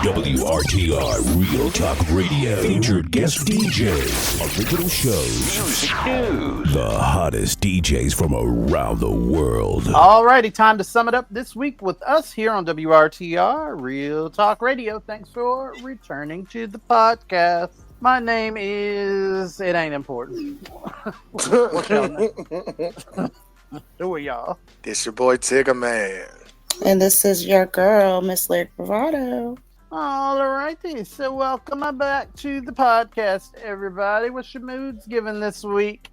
WRTR Real Talk Radio. Featured guest DJs. Original shows. Music news. The hottest DJs from around the world. Alrighty, time to sum it up this week with us here on WRTR Real Talk Radio. Thanks for returning to the podcast. My name is... It ain't important. What's y'all name? Who are y'all? This your boy Tigger Man. And this is your girl, Miss Lyric Bravado. Alrighty, so welcome back to the podcast, everybody. What's your moods given this week?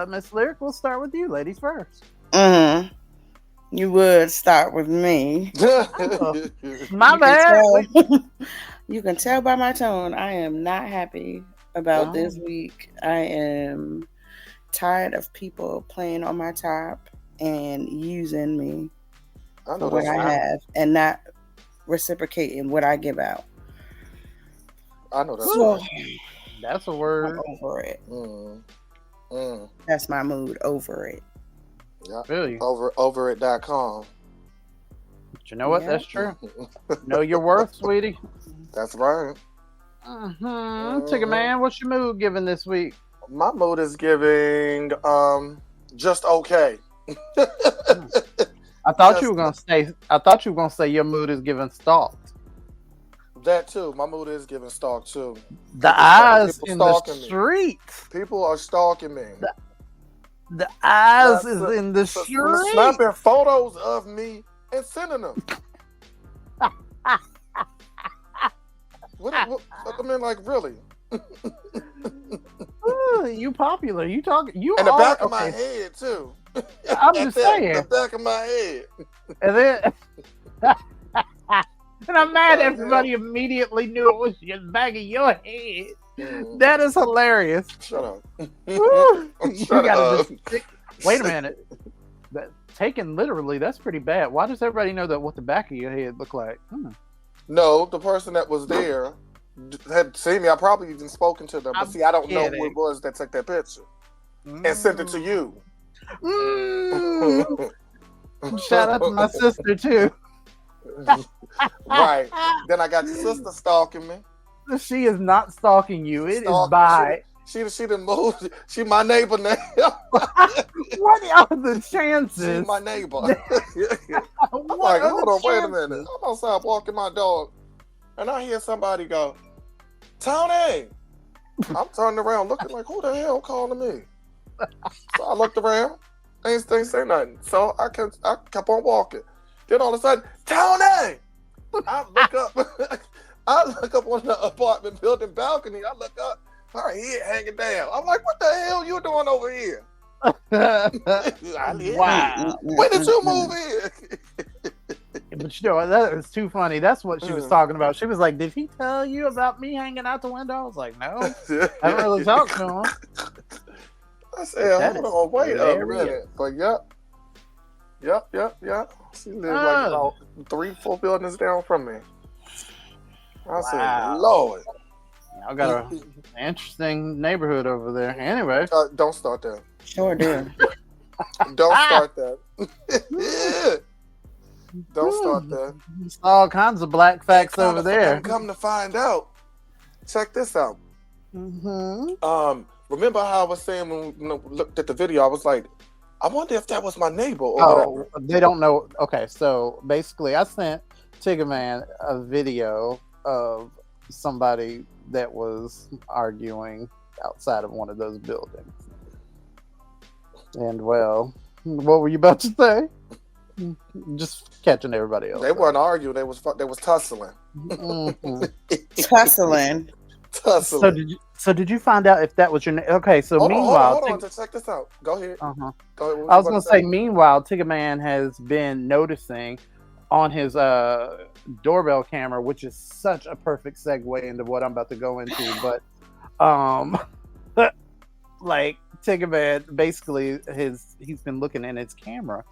Miss Lyric, we'll start with you, ladies first. You would start with me. My bad. You can tell by my tone, I am not happy about this week. I am tired of people playing on my top and using me for what I have and not reciprocating what I give out. I know that's So, That's a word. I'm over it. That's my mood, over it. Yeah. Really? Overit.com. But you know what? That's true. Know your worth, sweetie. That's right. Tigger Man, what's your mood given this week? My mood is giving just okay. I thought you were gonna say your mood is giving stalked. That too. My mood is giving stalk too. The eyes in the streets. People are stalking me. The eyes is in the streets. Snapping photos of me and sending them. what, I mean, like, really? You popular. You talking. You in the are, back of my head too. I'm just saying. The back of my head. And then, and I'm mad everybody immediately knew it was the back of your head. That is hilarious. Shut up. Shut up. Wait a minute. Taken literally, that's pretty bad. Why does everybody know that what the back of your head look like? No, the person that was there had seen me. I probably even spoken to them, but see, I don't know who it was that took that picture and sent it to you. Shout out to my sister too. Right. Then I got your sister stalking me. She is not stalking you. It is by. She done moved. She my neighbor now. What are the chances? She's my neighbor. I'm like, hold on, wait a minute. I'm outside walking my dog, and I hear somebody go, "Tony!" I'm turning around, looking like, who the hell calling me? So I looked around, ain't say nothing. So I kept on walking. Then all of a sudden, Tony! I look up on the apartment building balcony. I look up, her head hanging down. I'm like, what the hell you doing over here? Wow. When did you move here? But you know, that was too funny. That's what she was talking about. She was like, did he tell you about me hanging out the window? I was like, no. I haven't really talked to him. I said, hold on, wait a minute. But yep. She lives like about 3-4 buildings down from me. I said, Lord. I got an interesting neighborhood over there. Anyway. Don't start that. Sure do. Don't start that. Don't start that. There's all kinds of black facts over there. Come to find out. Check this out. Remember how I was saying when we looked at the video, I was like, I wonder if that was my neighbor or whatever. They don't know. Okay, so basically I sent Tigger Man a video of somebody that was arguing outside of one of those buildings. And well, what were you about to say? Just catching everybody else. They weren't arguing, they was tussling. Tussling. So did you find out if that was your okay? So meanwhile, hold on, check this out. Go ahead. Go ahead. I was going to say, meanwhile, Tigger Man has been noticing on his doorbell camera, which is such a perfect segue into what I'm about to go into. But like Tigger Man, basically he's been looking in his camera,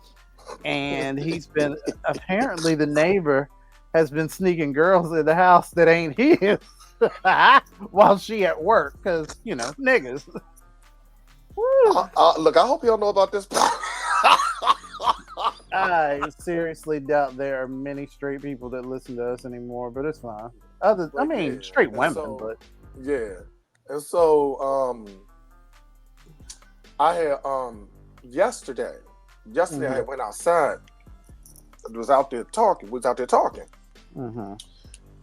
and he's been apparently the neighbor has been sneaking girls in the house that ain't his. While she at work, because niggas. Look, I hope y'all know about this. I seriously doubt there are many straight people that listen to us anymore, but it's fine. Straight women, but yeah. And so, I had yesterday I went outside. Was out there talking. mm-hmm.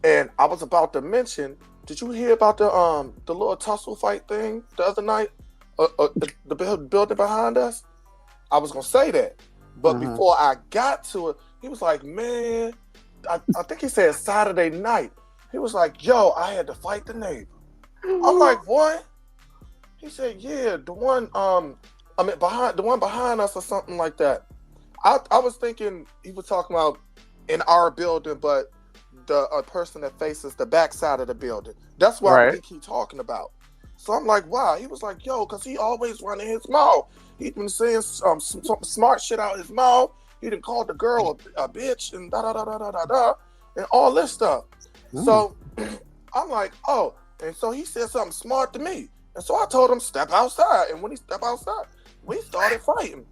And I was about to mention. Did you hear about the little tussle fight thing the other night? The building behind us. I was gonna say that, but before I got to it, he was like, "Man, I think he said Saturday night." He was like, "Yo, I had to fight the neighbor." I'm like, "What?" He said, "Yeah, the one behind us or something like that." I was thinking he was talking about in our building, but the person that faces the back side of the building. That's what he keep talking about. So I'm like, wow. He was like, yo, because he always running his mouth. He's been saying some smart shit out his mouth. He done called the girl a bitch and da and all this stuff. So I'm like, oh. And so he said something smart to me. And so I told him, step outside. And when he stepped outside, we started fighting.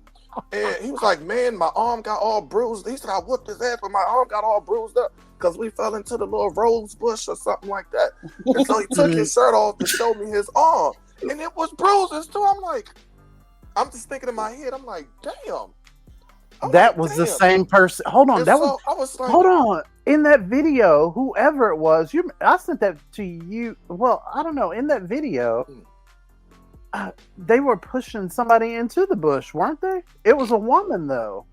And he was like, man, my arm got all bruised. He said, I whooped his ass, but my arm got all bruised up because we fell into the little rose bush or something like that. And so he took his shirt off to show me his arm. And it was bruises too. I'm just thinking in my head, I'm like, damn. That was the same person. Hold on. Hold on. In that video, whoever it was, I sent that to you. Well, I don't know. In that video, they were pushing somebody into the bush, weren't they? It was a woman, though.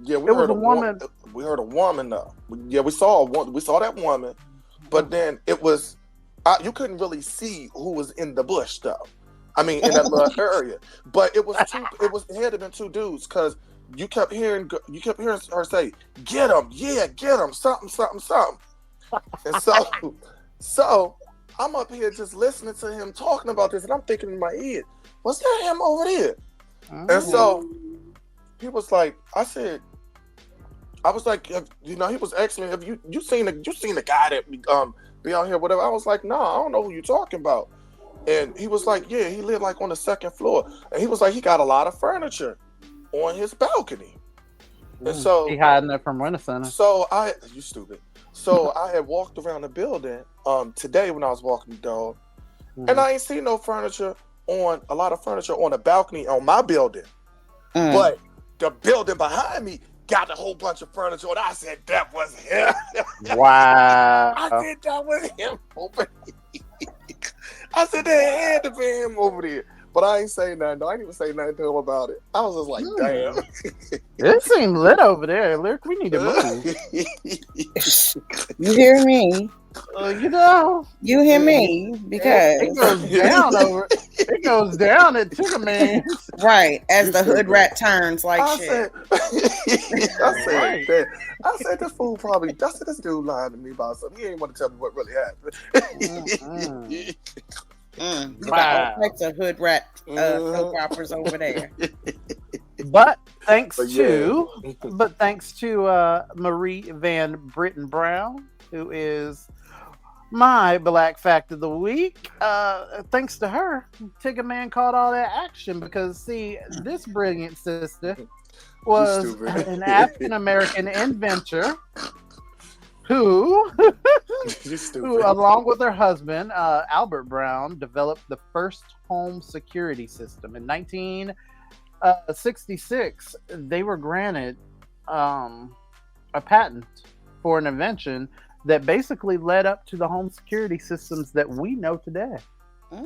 Yeah, we heard a woman. We heard a woman, though. Yeah, we saw that woman, but then it was you couldn't really see who was in the bush, though. I mean, in that little area. But it had to have been two dudes because you kept hearing her say, "Get him, yeah, get him, something." And so I'm up here just listening to him talking about this, and I'm thinking in my head, was that him over there? And so he was like, I was like, he was asking me, have you seen the guy that be out here, whatever? I was like, no, I don't know who you're talking about. And he was like, yeah, he lived like on the second floor. And he was like, he got a lot of furniture on his balcony. And so he hiding it from Winter Center. So you stupid. So I had walked around the building today when I was walking the dog, and I ain't seen no furniture on the balcony on my building. But the building behind me got a whole bunch of furniture, and I said that was him. Wow. I said that was him over there. I said that had to be him over there. But I ain't say nothing. I didn't even say nothing to him about it. I was just like, damn. It seemed lit over there. Lyric, we need to move. You hear me? You hear me because it goes down it goes down at Chicken Man. Right, as the hood rat turns like shit. I said this fool probably this dude lied to me about something. He ain't want to tell me what really happened. You got all types of hood rat soap operas over there. But thanks to Marie Van Britton Brown, who is my Black Fact of the Week. Thanks to her, Tigger Man caught all that action because, see, this brilliant sister was an African American inventor who, along with her husband, Albert Brown, developed the first home security system. In 1966, they were granted a patent for an invention that basically led up to the home security systems that we know today.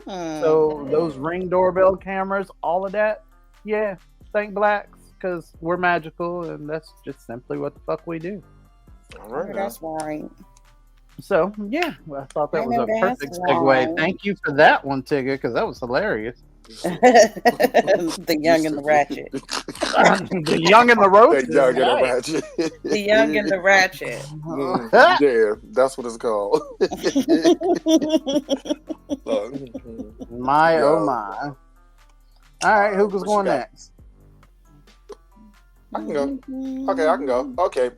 So those Ring doorbell cameras, all of that, yeah, thank blacks, because we're magical, and that's just simply what the fuck we do. All right, that's right. So, yeah, I thought that was a perfect segue. Thank you for that one, Tigger, because that was hilarious. The young and the ratchet. The young and the roach. The young and the ratchet. The young and the ratchet. Yeah, that's what it's called. My oh my. All right, who's going next? I can go. Okay, I can go. Okay.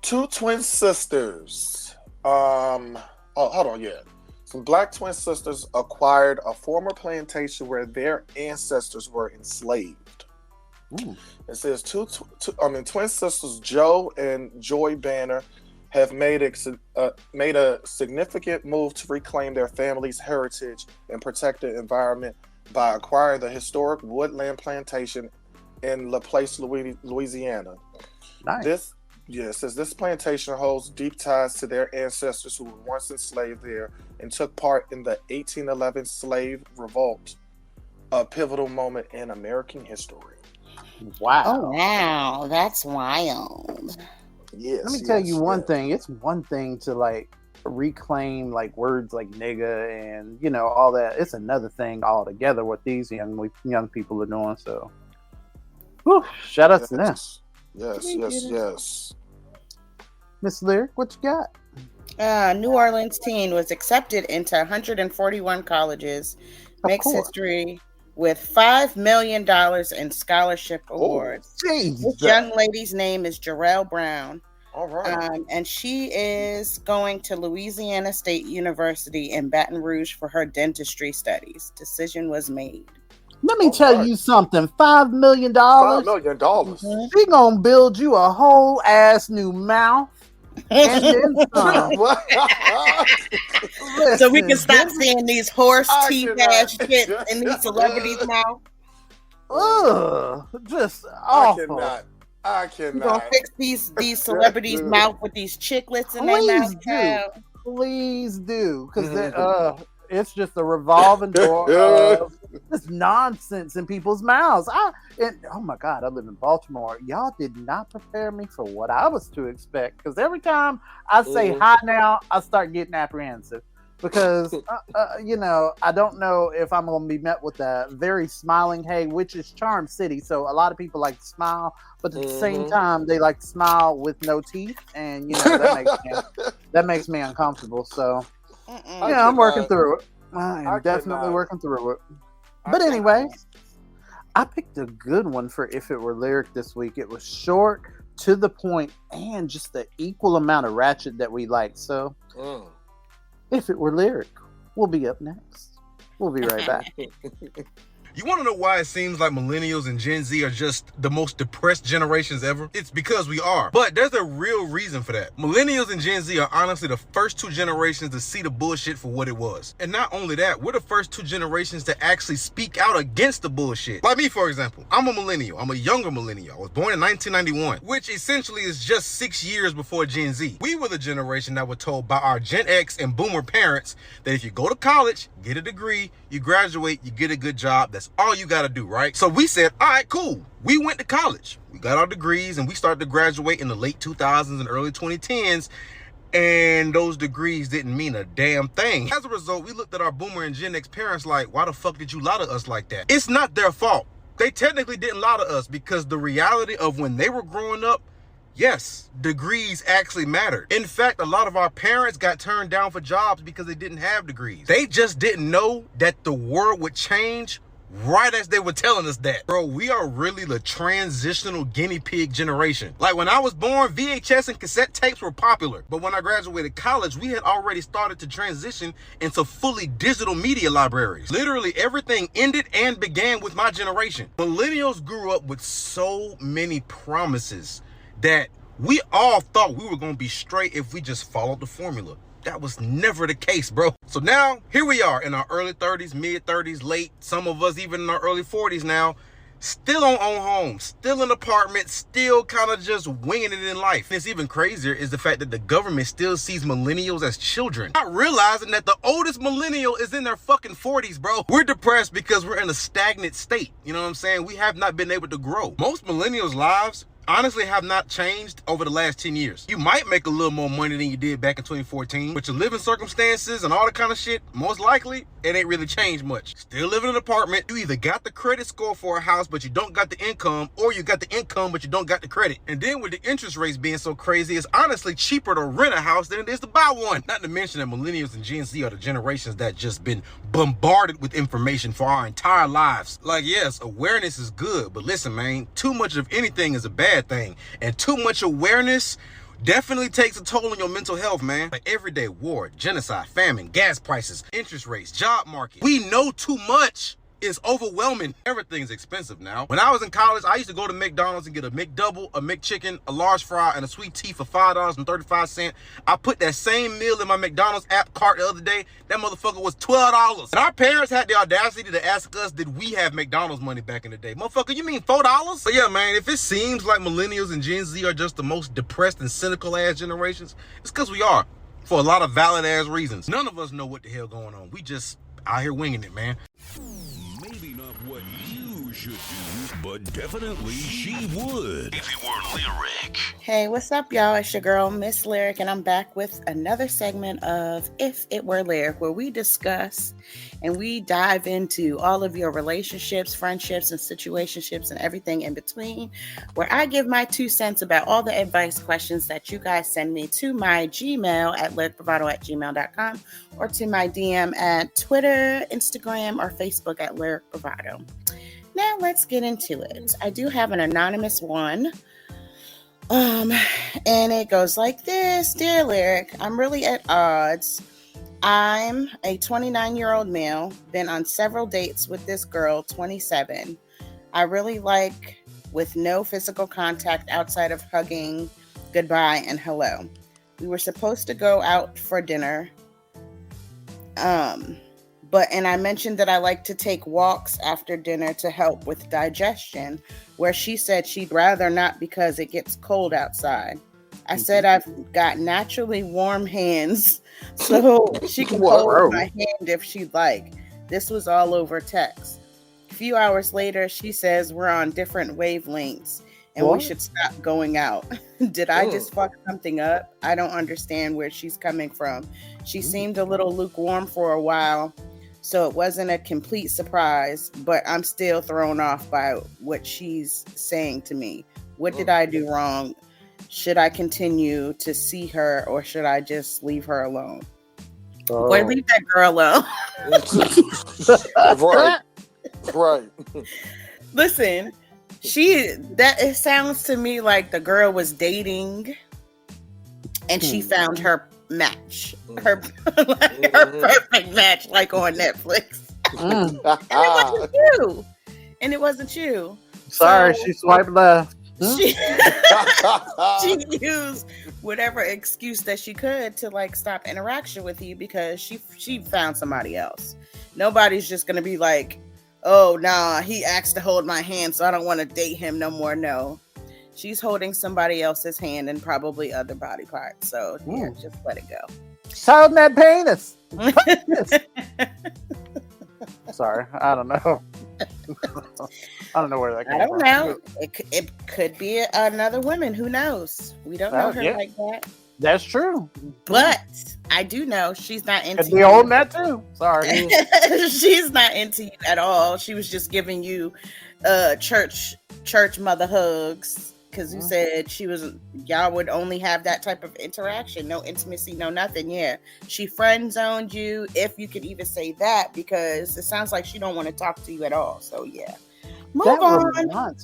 Two twin sisters. Hold on, yeah. Some black twin sisters acquired a former plantation where their ancestors were enslaved. Ooh. It says twin sisters Joe and Joy Banner have made a significant move to reclaim their family's heritage and protect the environment by acquiring the historic woodland plantation in La Place, Louisiana. Nice. Says this plantation holds deep ties to their ancestors who were once enslaved there and took part in the 1811 slave revolt, a pivotal moment in American history. Wow. Oh, wow. That's wild. Yes. Let me tell you one thing. It's one thing to like reclaim like words like nigga and all that. It's another thing altogether what these young people are doing. So, whew, shout out to them. Yes. Miss Lyric, what you got? New Orleans teen was accepted into 141 colleges. Makes history with $5 million in scholarship awards. This young lady's name is Jarrell Brown. All right. And she is going to Louisiana State University in Baton Rouge for her dentistry studies. Decision was made. Let me tell you something. $5 million. $5 million. Mm-hmm. She gonna build you a whole ass new mouth. And then some. Listen, so we can stop seeing these horse teeth ass shit in these celebrities' mouth. Ugh, just awful. I You cannot. gonna fix these celebrities' mouth with these chiclets in their mouth? Please do, because it's just a revolving door of this nonsense in people's mouths. Oh my God, I live in Baltimore. Y'all did not prepare me for what I was to expect, because every time I say hi now, I start getting apprehensive. Because, I don't know if I'm going to be met with a very smiling hey, which is Charm City. So a lot of people like to smile, but at the same time, they like to smile with no teeth. And, that makes me uncomfortable. So, I'm working through it. I am definitely working through it. But anyway, I picked a good one for If It Were Lyric this week. It was short, to the point, and just the equal amount of ratchet that we like. So... If It Were Lyric, we'll be up next. We'll be right back. You want to know why it seems like millennials and Gen Z are just the most depressed generations ever? It's because we are. But there's a real reason for that. Millennials and Gen Z are honestly the first two generations to see the bullshit for what it was. And not only that, we're the first two generations to actually speak out against the bullshit. Like me, for example. I'm a millennial. I'm a younger millennial. I was born in 1991, which essentially is just 6 years before Gen Z. We were the generation that were told by our Gen X and Boomer parents that if you go to college, get a degree, you graduate, you get a good job, that's all you gotta do, right? So we said, all right, cool. We went to college. We got our degrees and we started to graduate in the late 2000s and early 2010s. And those degrees didn't mean a damn thing. As a result, we looked at our Boomer and Gen X parents like, why the fuck did you lie to us like that? It's not their fault. They technically didn't lie to us because the reality of when they were growing up, yes, degrees actually mattered. In fact, a lot of our parents got turned down for jobs because they didn't have degrees. They just didn't know that the world would change right as they were telling us that. Bro, we are really the transitional guinea pig generation. Like when I was born, VHS and cassette tapes were popular. But when I graduated college, we had already started to transition into fully digital media libraries. Literally everything ended and began with my generation. Millennials grew up with so many promises that we all thought we were going to be straight if we just followed the formula. That was never the case, bro. So now, here we are in our early 30s, mid 30s, late, some of us even in our early 40s now, still on homes, still in apartments, still kind of just winging it in life. And it's even crazier is the fact that the government still sees millennials as children, not realizing that the oldest millennial is in their fucking 40s, bro. We're depressed because we're in a stagnant state. You know what I'm saying? We have not been able to grow. Most millennials' lives honestly have not changed over the last 10 years. You might make a little more money than you did back in 2014, but your living circumstances and all that kind of shit, most likely, it ain't really changed much. Still live in an apartment. You either got the credit score for a house, but you don't got the income, or you got the income, but you don't got the credit. And then with the interest rates being so crazy, it's honestly cheaper to rent a house than it is to buy one. Not to mention that millennials and Gen Z are the generations that just been bombarded with information for our entire lives. Like, yes, awareness is good, but listen, man, too much of anything is a bad thing, and too much awareness definitely takes a toll on your mental health, man. Like everyday war, genocide, famine, gas prices, interest rates, job market. We know too much is overwhelming. Everything's expensive now. When I was in college, I used to go to McDonald's and get a McDouble, a McChicken, a large fry, and a sweet tea for $5.35. I put that same meal in my McDonald's app cart the other day. That motherfucker was $12. And our parents had the audacity to ask us, did we have McDonald's money back in the day? Motherfucker, you mean $4? But yeah, man, if it seems like millennials and Gen Z are just the most depressed and cynical ass generations, it's because we are. For a lot of valid ass reasons. None of us know what the hell going on. We just out here winging it, man. Maybe not what you should do, but definitely she would if it were Lyric. Hey, what's up, y'all? It's your girl, Miss Lyric, and I'm back with another segment of If It Were Lyric, where we discuss and we dive into all of your relationships, friendships, and situationships, and everything in between, where I give my 2 cents about all the advice questions that you guys send me to my Gmail at lyricbravado@gmail.com or to my DM at Twitter, Instagram, or Facebook at Lyric Bravado. Now let's get into it. I do have an anonymous one. And it goes like this. Dear Lyric, I'm really at odds. I'm a 29-year-old male, been on several dates with this girl, 27. I really like with no physical contact outside of hugging, goodbye, and hello. We were supposed to go out for dinner. And I mentioned that I like to take walks after dinner to help with digestion, where she said she'd rather not because it gets cold outside. I said I've got naturally warm hands, so she can hold my hand if she'd like. This was all over text. A few hours later, she says we're on different wavelengths and we should stop going out. Did I just fuck something up? I don't understand where she's coming from. She seemed a little lukewarm for a while, so it wasn't a complete surprise, but I'm still thrown off by what she's saying to me. What did I do wrong? Should I continue to see her or should I just leave her alone? Or leave that girl alone. Right. Listen, it sounds to me like the girl was dating and she found her match. Her perfect match, like on Netflix. And it wasn't you. Sorry, she swiped left. She used whatever excuse that she could to like stop interaction with you because she found somebody else. Nobody's just gonna be like, oh nah, he asked to hold my hand, so I don't want to date him no more. No, she's holding somebody else's hand and probably other body parts. So yeah, just let it go. She's holding that penis. Sorry, I don't know. I don't know where that came from. I don't know. It could be another woman. Who knows? We don't know her like that. That's true. But I do know she's not into you. Could be holding that too. Sorry. She's not into you at all. She was just giving you church mother hugs because you said y'all would only have that type of interaction. No intimacy, no nothing. Yeah. She friend zoned you, if you could even say that, because it sounds like she don't want to talk to you at all. So yeah. Move on.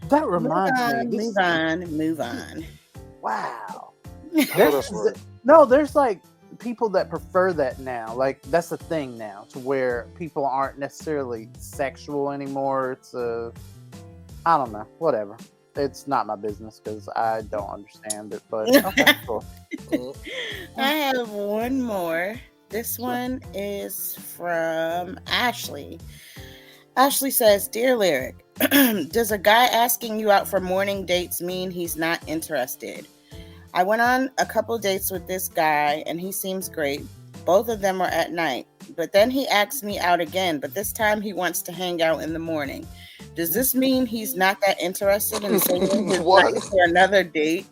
That reminds me. Move on. Wow. There's like people that prefer that now. Like that's a thing now, to where people aren't necessarily sexual anymore. It's I don't know, whatever. It's not my business because I don't understand it. But okay, cool. I have one more. This one is from Ashley. Ashley says, Dear Lyric, does a guy asking you out for morning dates mean he's not interested? I went on a couple dates with this guy and he seems great. Both of them were at night. But then he asked me out again, but this time he wants to hang out in the morning. Does this mean he's not that interested in saving his night for another date?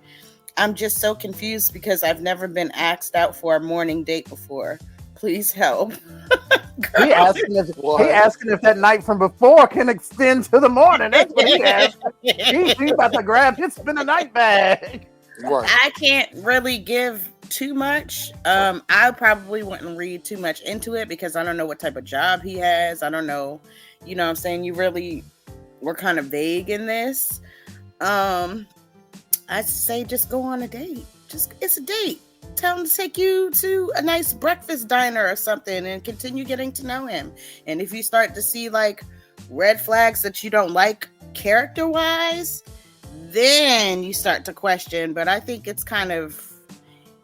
I'm just so confused because I've never been asked out for a morning date before. Please help. He asking if that night from before can extend to the morning. That's what he asked. He's about to grab his spend the night bag. Right. I can't really give too much. I probably wouldn't read too much into it because I don't know what type of job he has. I don't know. You know what I'm saying? You really were kind of vague in this. I'd say just go on a date. It's a date. Tell him to take you to a nice breakfast diner or something and continue getting to know him. And if you start to see like red flags that you don't like character-wise, then you start to question. But I think it's kind of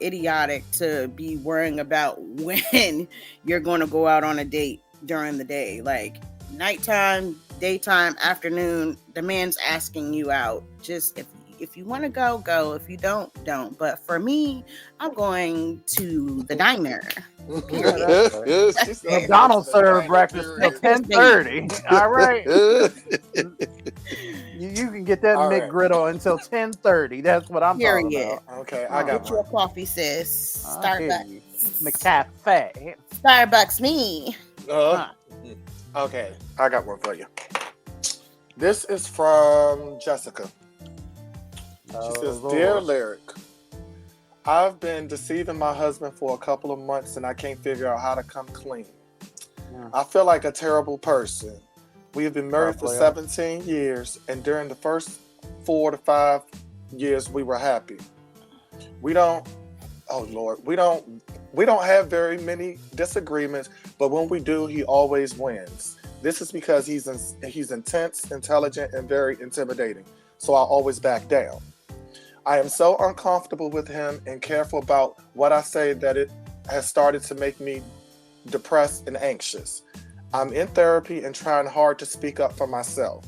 idiotic to be worrying about when you're going to go out on a date during the day. Like nighttime, daytime, afternoon, the man's asking you out. Just if you want to go. If you don't. But for me, I'm going to the diner. McDonald's served breakfast till 10:30. All right. You can get that McGriddle until 10:30. That's what I'm talking about. Okay, I got Get you a coffee, sis. Starbucks. McCafe. Starbucks me. Okay, I got one for you. This is from Jessica. She says, Dear Lyric, I've been deceiving my husband for a couple of months and I can't figure out how to come clean. I feel like a terrible person. We have been married for 17 years, and during the first 4 to 5 years we were happy. We don't have very many disagreements, but when we do, he always wins. This is because he's intense, intelligent, and very intimidating. So I always back down. I am so uncomfortable with him and careful about what I say that it has started to make me depressed and anxious. I'm in therapy and trying hard to speak up for myself.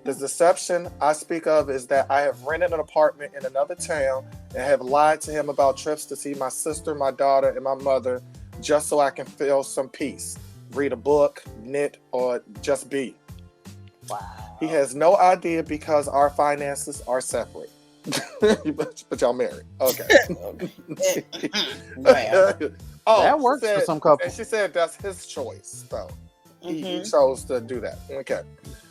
The deception I speak of is that I have rented an apartment in another town and have lied to him about trips to see my sister, my daughter, and my mother just so I can feel some peace, read a book, knit, or just be. Wow. He has no idea because our finances are separate. But y'all married. Okay. That works for some couples. And she said that's his choice, though. He chose to do that. Okay.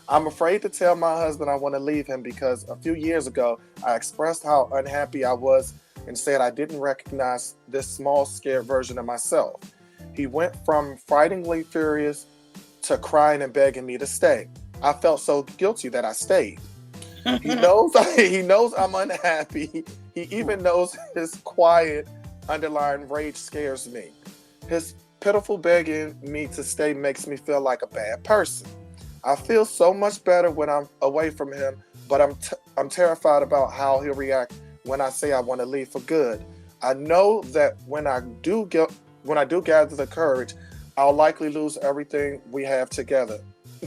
I'm afraid to tell my husband I want to leave him because a few years ago, I expressed how unhappy I was and said I didn't recognize this small, scared version of myself. He went from frighteningly furious to crying and begging me to stay. I felt so guilty that I stayed. He knows I'm unhappy. He even knows his quiet, underlying rage scares me. His pitiful begging me to stay makes me feel like a bad person. I feel so much better when I'm away from him, but I'm terrified about how he'll react when I say I want to leave for good. I know that when I do gather the courage, I'll likely lose everything we have together.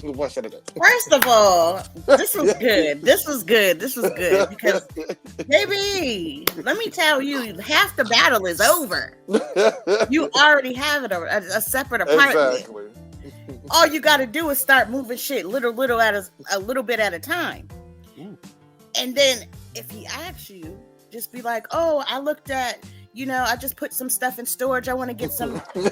What should I do? First of all, this was good. This was good because, baby, let me tell you, half the battle is over. You already have it a separate apartment. Exactly. All you got to do is start moving shit little bit at a time. And then if he asks you, just be like, oh, I looked at, I just put some stuff in storage. I want to get some, I'm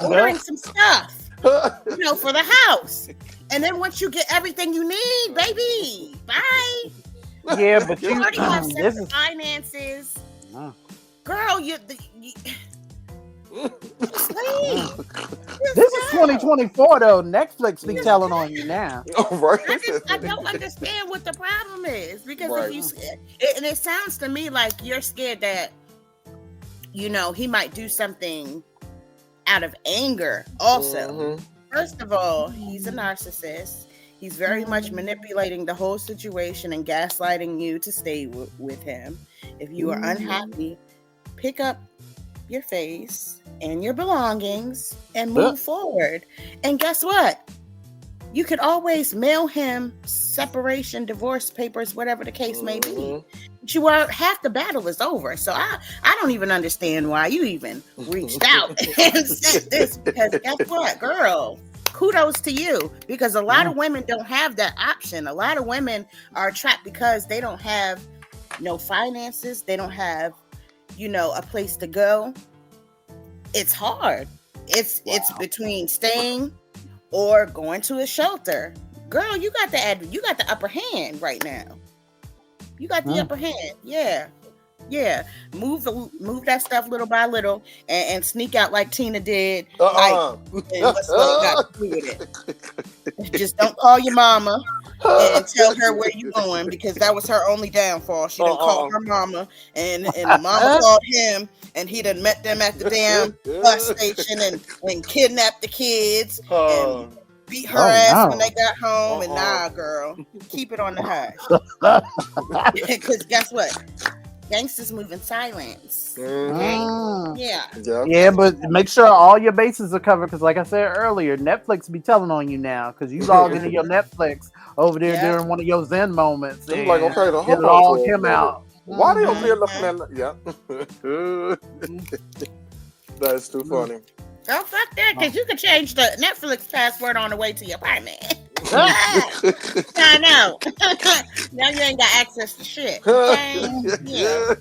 ordering some stuff. For the house. And then once you get everything you need, baby, bye. Yeah, but you already have separate finances. Girl, just leave. This is 2024 though. Netflix be telling on you now. Right. I don't understand what the problem is because it sounds to me like you're scared that he might do something out of anger also. First of all, he's a narcissist. He's very much manipulating the whole situation and gaslighting you to stay with him. If you are unhappy, pick up your face and your belongings and move forward. And guess what? You could always mail him separation, divorce papers, whatever the case may be. But half the battle is over. So I don't even understand why you even reached out and said this, because guess what, girl? Kudos to you, because a lot of women don't have that option. A lot of women are trapped because they don't have no finances. They don't have, a place to go. It's hard. It's between staying or going to a shelter. Girl, you got the upper hand right now. You got the upper hand. Yeah. Move that stuff little by little and sneak out like Tina did. And what's what got to do with it? Just don't call your mama and tell her where you going, because that was her only downfall. She didn't call her mama, and the mama called him, and he done met them at the damn bus station and kidnapped the kids. beat her ass no. when they got home. And nah, girl, keep it on the hush. Because guess what? Gangsters move in silence. Yeah, but make sure all your bases are covered because, like I said earlier, Netflix be telling on you now because you log into your Netflix over there during one of your Zen moments. I'm like, okay, the it log him out. Why they over there looking at? Yeah, that's too funny. Oh, fuck that, because you can change the Netflix password on the way to your apartment. I know. Now you ain't got access to shit. Okay? Yeah.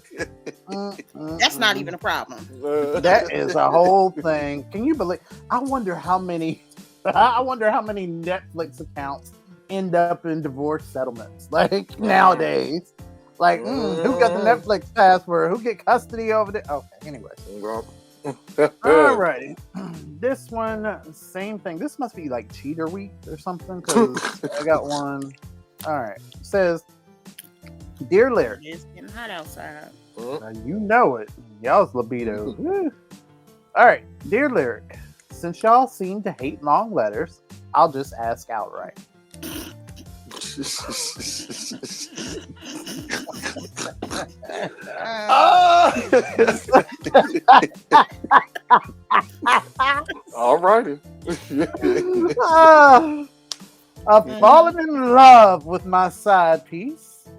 That's not even a problem. That is a whole thing. Can you believe? I wonder how many Netflix accounts end up in divorce settlements. Like nowadays. Like, who got the Netflix password? Who get custody over there? Okay, anyway. Alrighty. This one, same thing. This must be like cheater week or something because I got one. Alright. It says, Dear Lyric. It's getting hot outside. You know it. Y'all's libido. Alright. Dear Lyric. Since y'all seem to hate long letters, I'll just ask outright. All righty. I've fallen in love with my side piece.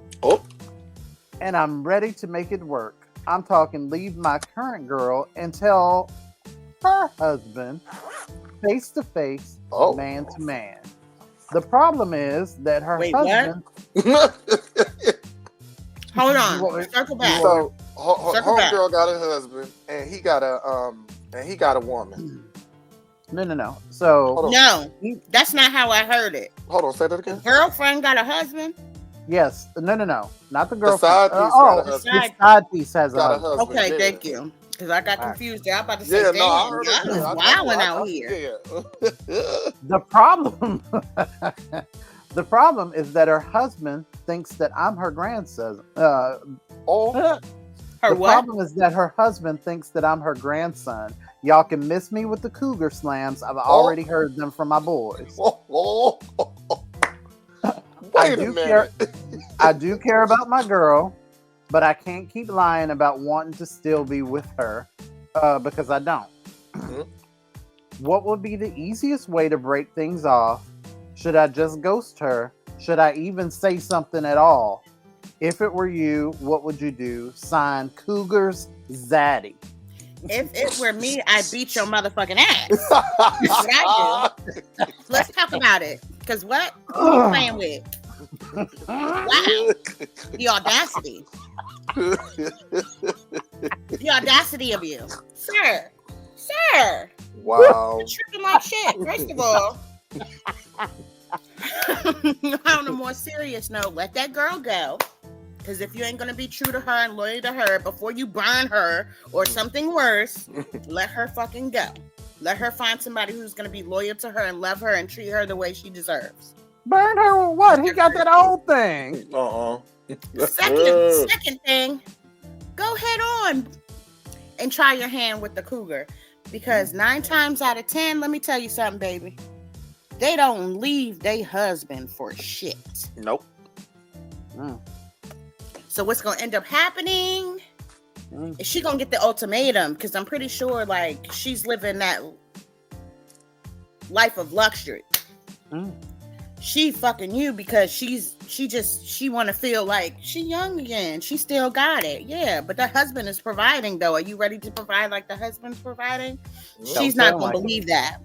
And I'm ready to make it work. I'm talking leave my current girl and tell her husband face to face, man to man. The problem is that her husband. Hold on. Circle back. So, homegirl got a husband, and he got a woman. No. So no, that's not how I heard it. Hold on, say that again. Girlfriend got a husband. Yes. No. Not the girlfriend. The side piece has a husband. Okay, thank you. Because I got confused there. I'm about to say, damn, y'all is wilding out here. The problem is that her husband thinks that I'm her grandson. Her what? The problem is that her husband thinks that I'm her grandson. Y'all can miss me with the cougar slams. I've already heard them from my boys. Wait a minute. I do care about my girl, but I can't keep lying about wanting to still be with her because I don't. What would be the easiest way to break things off? Should I just ghost her? Should I even say something at all? If it were you, what would you do? Signed, Cougars Zaddy. If it were me, I'd beat your motherfucking ass. That's what I do. Let's talk about it. Because what? Who are you playing with? Wow. The audacity. The audacity of you. Sir. Wow. You're tripping like shit, first of all. On a more serious note, let that girl go. Because if you ain't going to be true to her and loyal to her before you burn her or something worse, let her fucking go. Let her find somebody who's going to be loyal to her and love her and treat her the way she deserves. Burn her with what? He got that old thing. Second thing, go head on and try your hand with the cougar. Because 9 times out of 10, let me tell you something, baby. They don't leave their husband for shit. Nope. So what's going to end up happening is she going to get the ultimatum because I'm pretty sure like she's living that life of luxury. She fucking you because she want to feel like she young again. She still got it. Yeah, but the husband is providing though. Are you ready to provide like the husband's providing? She's not going to believe that.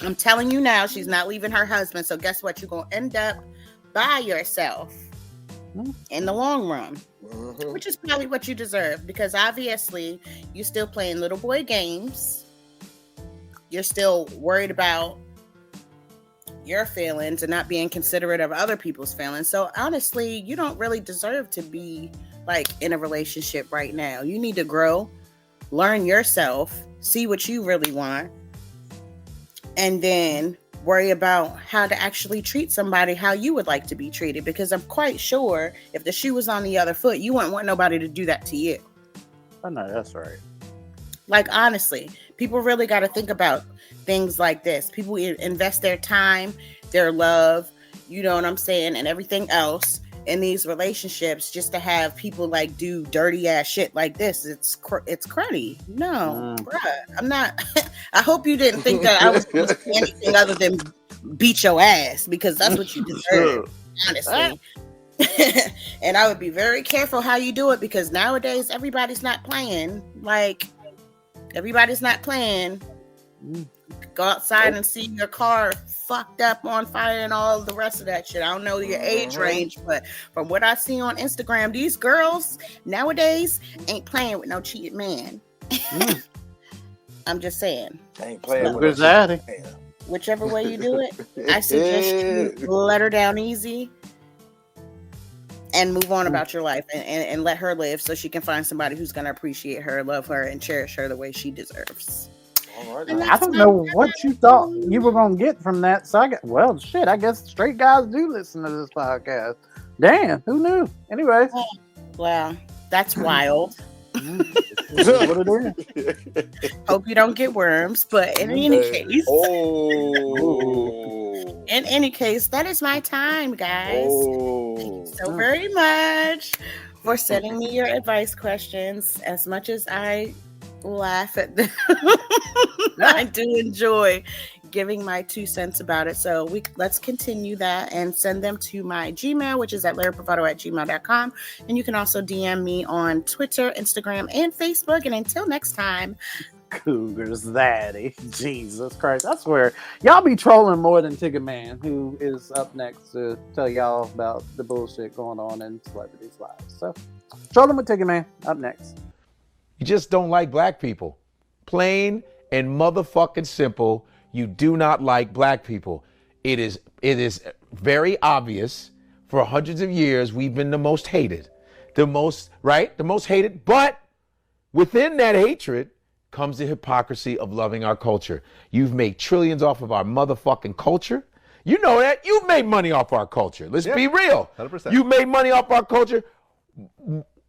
I'm telling you now, she's not leaving her husband. So guess what? You're going to end up by yourself in the long run, which is probably what you deserve because obviously you're still playing little boy games. You're still worried about your feelings and not being considerate of other people's feelings. So honestly, you don't really deserve to be like in a relationship right now. You need to grow, learn yourself, see what you really want, and then worry about how to actually treat somebody how you would like to be treated. Because I'm quite sure if the shoe was on the other foot, you wouldn't want nobody to do that to you. I know that's right. Like, honestly, people really got to think about things like this. People invest their time, their love, you know what I'm saying, and everything else in these relationships just to have people like do dirty ass shit like this. It's cruddy. No, bruh, I'm not. I hope you didn't think that I was going to say anything other than beat your ass, because that's what you deserve, honestly. And I would be very careful how you do it, because nowadays everybody's not playing. Like, everybody's not playing. Go outside and see your car fucked up, on fire, and all the rest of that shit. I don't know your age range, but from what I see on Instagram, these girls nowadays ain't playing with no cheated man. I'm just saying. Ain't playing with Grizzly. Whichever way you do it, I suggest you let her down easy and move on about your life, and let her live, so she can find somebody who's going to appreciate her, love her, and cherish her the way she deserves. All right, I don't know what you thought you were going to get from that. So I guess straight guys do listen to this podcast. Damn, who knew? Anyways. Wow, that's wild. This is what it is. Hope you don't get worms, but in any case. In any case, that is my time, guys. Thank you so very much for sending me your advice questions. As much as I laugh at them, I do enjoy giving my 2 cents about it. So let's continue that and send them to my Gmail, which is at larrypravado@gmail.com. And you can also DM me on Twitter, Instagram, and Facebook. And until next time, Cougars Daddy. Jesus Christ. I swear, y'all be trolling more than Tigger Man, who is up next to tell y'all about the bullshit going on in celebrities' lives. So, trolling with Tigger Man, up next. You just don't like black people. Plain and motherfucking simple. You do not like black people. It is very obvious. For hundreds of years, we've been the most hated. The most hated. But within that hatred comes the hypocrisy of loving our culture. You've made trillions off of our motherfucking culture. You know that. You've made money off our culture. Let's be real. 100%. You've made money off our culture.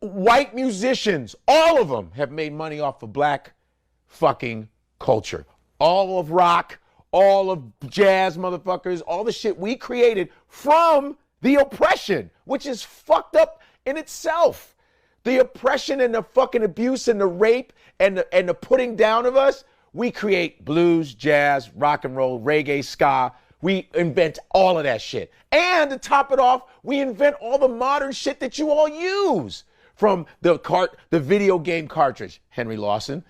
White musicians, all of them have made money off of black fucking culture. All of rock, all of jazz, motherfuckers, all the shit we created from the oppression, which is fucked up in itself. The oppression and the fucking abuse and the rape and the putting down of us, we create blues, jazz, rock and roll, reggae, ska. We invent all of that shit. And to top it off, we invent all the modern shit that you all use. From the video game cartridge, Henry Lawson,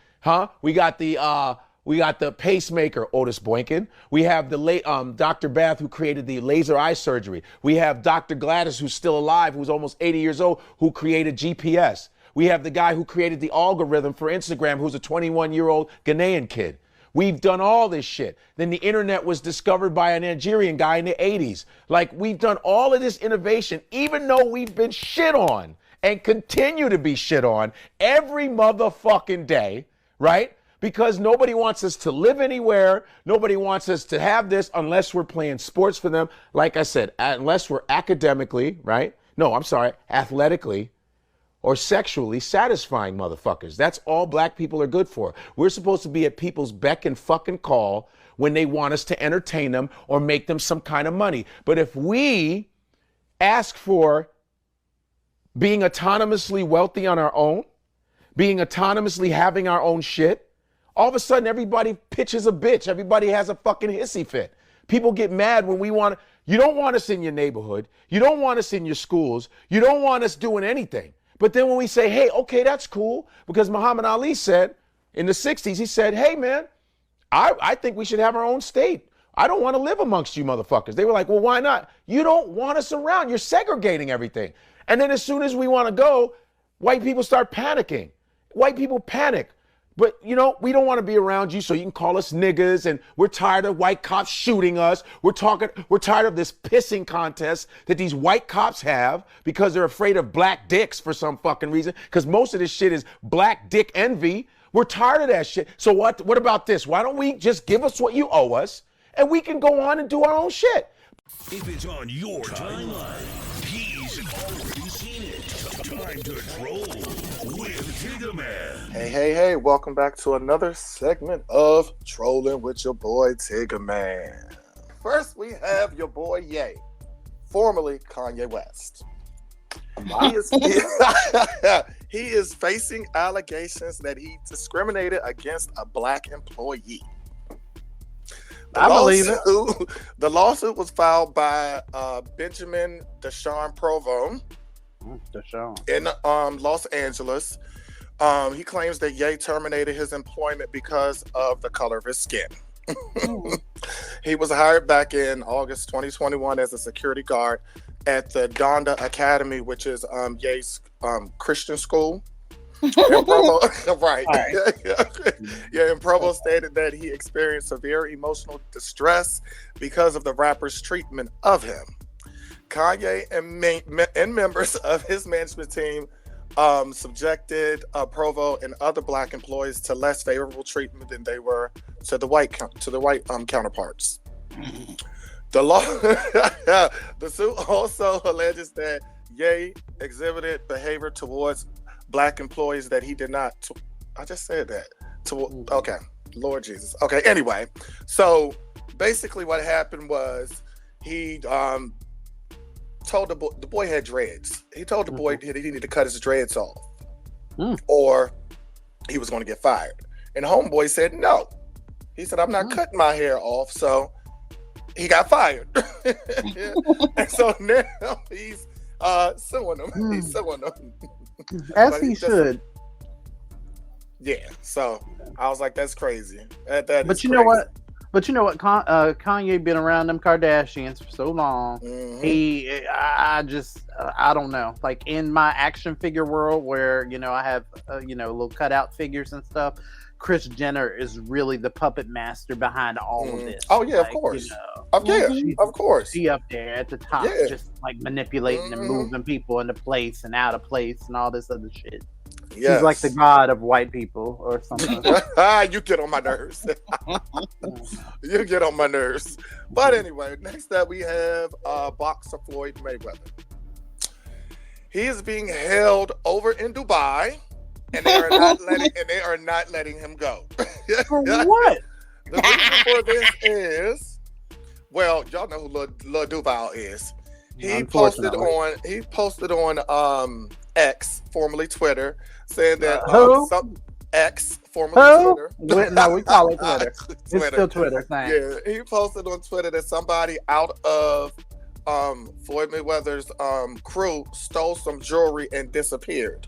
We got the pacemaker, Otis Boynton. We have the late Dr. Bath, who created the laser eye surgery. We have Dr. Gladys, who's still alive, who's almost 80 years old, who created GPS. We have the guy who created the algorithm for Instagram, who's a 21-year-old Ghanaian kid. We've done all this shit. Then the internet was discovered by a Nigerian guy in the 80s. Like, we've done all of this innovation, even though we've been shit on and continue to be shit on every motherfucking day, right? Because nobody wants us to live anywhere. Nobody wants us to have this unless we're playing sports for them. Like I said, unless we're academically, right? No, I'm sorry, athletically or sexually satisfying motherfuckers. That's all black people are good for. We're supposed to be at people's beck and fucking call when they want us to entertain them or make them some kind of money. But if we ask for being autonomously wealthy on our own, being autonomously having our own shit, all of a sudden everybody pitches a bitch. Everybody has a fucking hissy fit. People get mad when you don't want us in your neighborhood. You don't want us in your schools. You don't want us doing anything. But then when we say, hey, okay, that's cool, because Muhammad Ali said in the 60s, he said, hey man, I think we should have our own state. I don't want to live amongst you motherfuckers. They were like, well, why not? You don't want us around. You're segregating everything. And then as soon as we want to go, white people start panicking. White people panic. But, we don't want to be around you, so you can call us niggas, and we're tired of white cops shooting us. We're tired of this pissing contest that these white cops have because they're afraid of black dicks for some fucking reason, because most of this shit is black dick envy. We're tired of that shit. So what about this? Why don't we just give us what you owe us, and we can go on and do our own shit? If it's on your timeline, he's already seen it. Time to troll with Tigger Man. Hey, welcome back to another segment of Trolling with your boy Tigger Man. First, we have your boy Ye, formerly Kanye West. He is facing allegations that he discriminated against a black employee. Believe it. The lawsuit was filed by Benjamin Deshawn Provo in Los Angeles. He claims that Ye terminated his employment because of the color of his skin. He was hired back in August 2021 as a security guard at the Donda Academy, which is Ye's Christian school. And Provo, right. And Provo stated that he experienced severe emotional distress because of the rapper's treatment of him. Kanye and members of his management team subjected Provo and other black employees to less favorable treatment than they were to the white counterparts. The suit also alleges that Ye exhibited behavior towards black employees that he did not. I just said that. Okay, Lord Jesus. Okay, anyway, so basically what happened was he told the boy had dreads. He told the boy that he needed to cut his dreads off, or he was going to get fired. And homeboy said no. He said, "I'm not cutting my hair off," so he got fired. And so now he's suing him. He's suing him. As he should. Yeah. So I was like, that's crazy. But you crazy. know what? But you know what? Kanye been around them Kardashians for so long. I don't know. Like in my action figure world, where I have little cutout figures and stuff. Kris Jenner is really the puppet master behind all of this. Oh yeah, of course. Of course. She up there at the top, just like manipulating and moving people into place and out of place and all this other shit. She's like the god of white people or something. You get on my nerves. You get on my nerves. But anyway, next up we have boxer Floyd Mayweather. He is being held over in Dubai, and they are not letting him go. For what? The reason for this is, well, y'all know who Lil Duval is. He posted on X, formerly Twitter, saying that X, formerly Twitter. No, we call it Twitter. It's still Twitter. Thanks. Yeah, he posted on Twitter that somebody out of Floyd Mayweather's crew stole some jewelry and disappeared.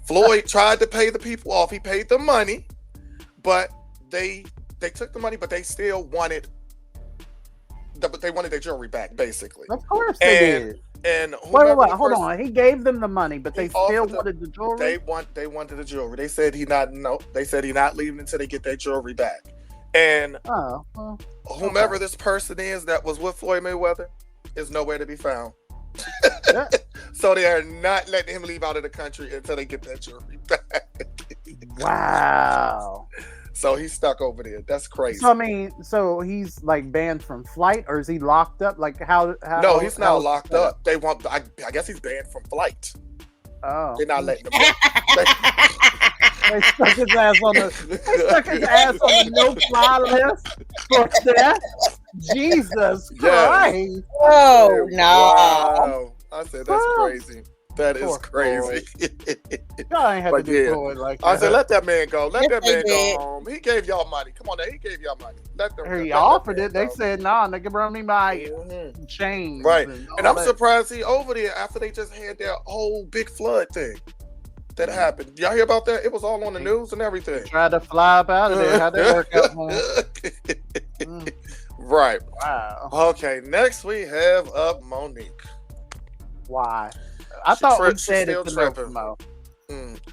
Floyd tried to pay the people off. He paid them money, but they took the money, but they still wanted their jewelry back, basically. Of course they did. And wait, hold on. He gave them the money, but they still wanted the jewelry. They wanted the jewelry. They said he not leaving until they get their jewelry back. And whomever this person is that was with Floyd Mayweather is nowhere to be found. So they are not letting him leave out of the country until they get that jewelry back. Wow. So he's stuck over there. That's crazy. So he's like banned from flight, or is he locked up? Like how No, he's not locked up. They want. I guess he's banned from flight. Oh, they're not letting him. They stuck his ass on the no-fly list for that. Jesus Christ! Oh no! Wow. I said that's crazy. That is crazy. Y'all ain't have to do Floyd like that. I said, let that man go. Let that man go home. He gave y'all money. Come on now. He gave y'all money. He offered it. They said, nah, nigga, bring me my chains. Right. And I'm surprised he over there after they just had their whole big flood thing that happened. Y'all hear about that? It was all on the news and everything. Tried to fly up out of there. How'd that work out for him? Right. Wow. Okay. Next we have Monique. Why? I thought we said it's the no for Mo.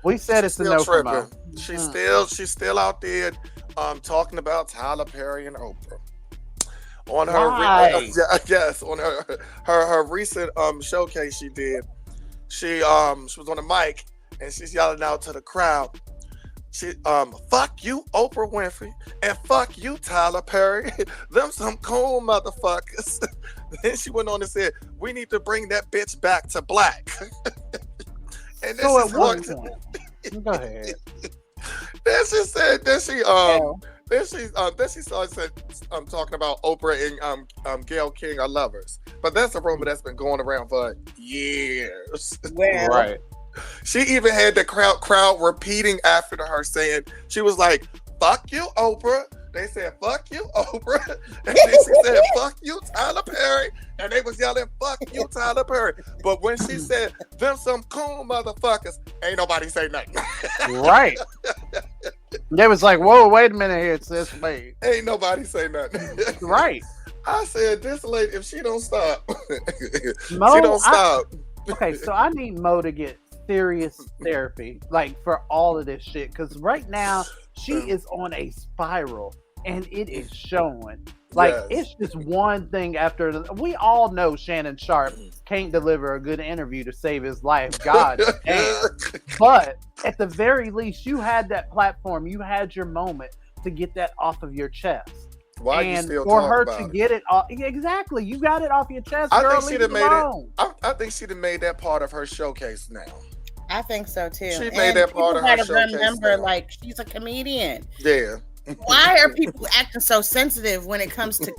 We said it's the no for Mo. She's still out there talking about Tyler Perry and Oprah. On her on her recent showcase she did. She was on the mic and she's yelling out to the crowd. She fuck you, Oprah Winfrey, and fuck you, Tyler Perry. Them some cool motherfuckers. Then she went on and said, "We need to bring that bitch back to black." And this so is Go ahead. Then she said, then she started talking about Oprah and Gayle King are lovers. But that's a rumor that's been going around for years. Well, Right. She even had the crowd repeating after her, saying, she was like, "Fuck you, Oprah." They said, "Fuck you, Oprah." And then she said, "Fuck you, Tyler Perry." And they was yelling, "Fuck you, Tyler Perry." But when she said, "Them some cool motherfuckers," ain't nobody say nothing. Right. They was like, "Whoa, wait a minute here, sis. Wait." Ain't nobody say nothing. Right. I said, this lady, if she don't stop, Mo, she don't stop. Okay, so I need Mo to get serious therapy, like for all of this shit, because right now she is on a spiral, and it is showing. Like Yes. it's just one thing after we all know Shannon Sharp can't deliver a good interview to save his life. God damn. But at the very least, you had that platform, you had your moment to get that off of your chest. Why and you still for talking her about to it? get it off, exactly, you got it off your chest. I Girl, think she'd leave have it made alone. it. I think she'd have made that part of her showcase now. I think so too. She And made that part people of her gotta showcase remember, now. like, she's a comedian. Yeah. Why are people acting so sensitive when it comes to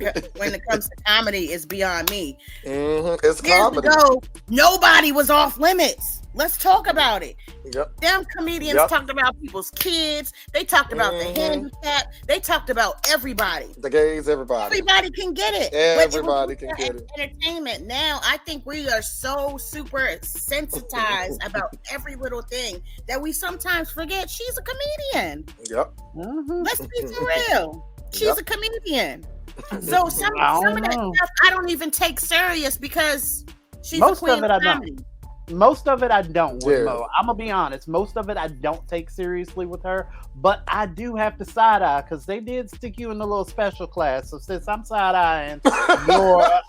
comedy? Is beyond me. It's Years comedy. ago, nobody was off limits. Let's talk about it. Yep. Them comedians talked about people's kids. They talked about the handicap. They talked about everybody. The gays, everybody. Everybody can get it. Everybody can get it. Entertainment. Now, I think we are so super sensitized about every little thing that we sometimes forget she's a comedian. Yep. Let's be for real. She's a comedian. So some of that stuff I don't even take serious because she's Most a queen of it of I don't. comedy. Most of it I don't with Yeah. Mo. I'm gonna be honest. Most of it I don't take seriously with her, but I do have to side eye because they did stick you in the little special class. So since I'm side eyeing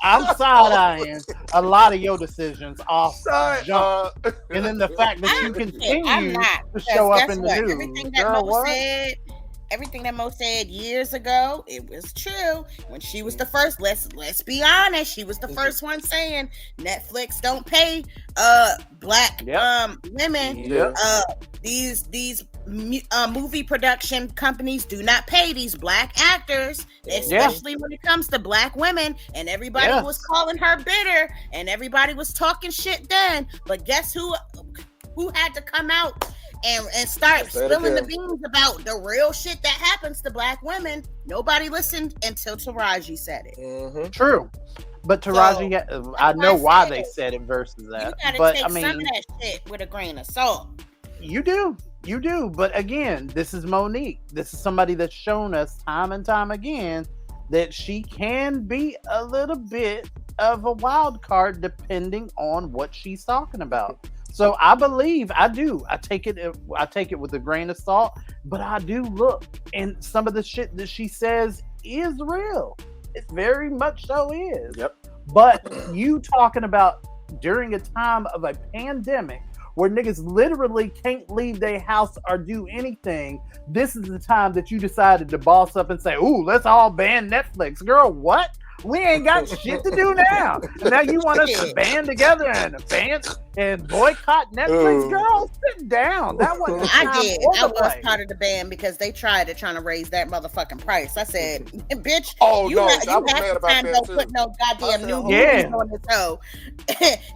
I'm side eyeing a lot of your decisions off jump. And then the fact that you continue to show up in the news. Everything that Mo said years ago, it was true. When she was the first, let's be honest, she was the first one saying Netflix don't pay black women. These movie production companies do not pay these black actors, especially when it comes to black women. And everybody was calling her bitter, and everybody was talking shit then. But guess who had to come out and start spilling the beans about the real shit that happens to black women? Nobody listened until Taraji said it. True. But Taraji, I know why they said it versus that. You gotta but take I mean, some of that shit with a grain of salt. You do. But again, this is Monique. This is somebody that's shown us time and time again that she can be a little bit of a wild card depending on what she's talking about. So I believe I do. I take it with a grain of salt, but I do look, and some of the shit that she says is real. It very much so is. Yep. But you talking about during a time of a pandemic where niggas literally can't leave their house or do anything, this is the time that you decided to boss up and say, "Ooh, let's all ban Netflix." Girl, what? We ain't got shit to do now. And now you want us to band together and boycott Netflix? Girl, sit down. That wasn't I did. I was part of the band because they tried to raise that motherfucking price. I said, bitch, you have to time don't put no goddamn new movies on the show.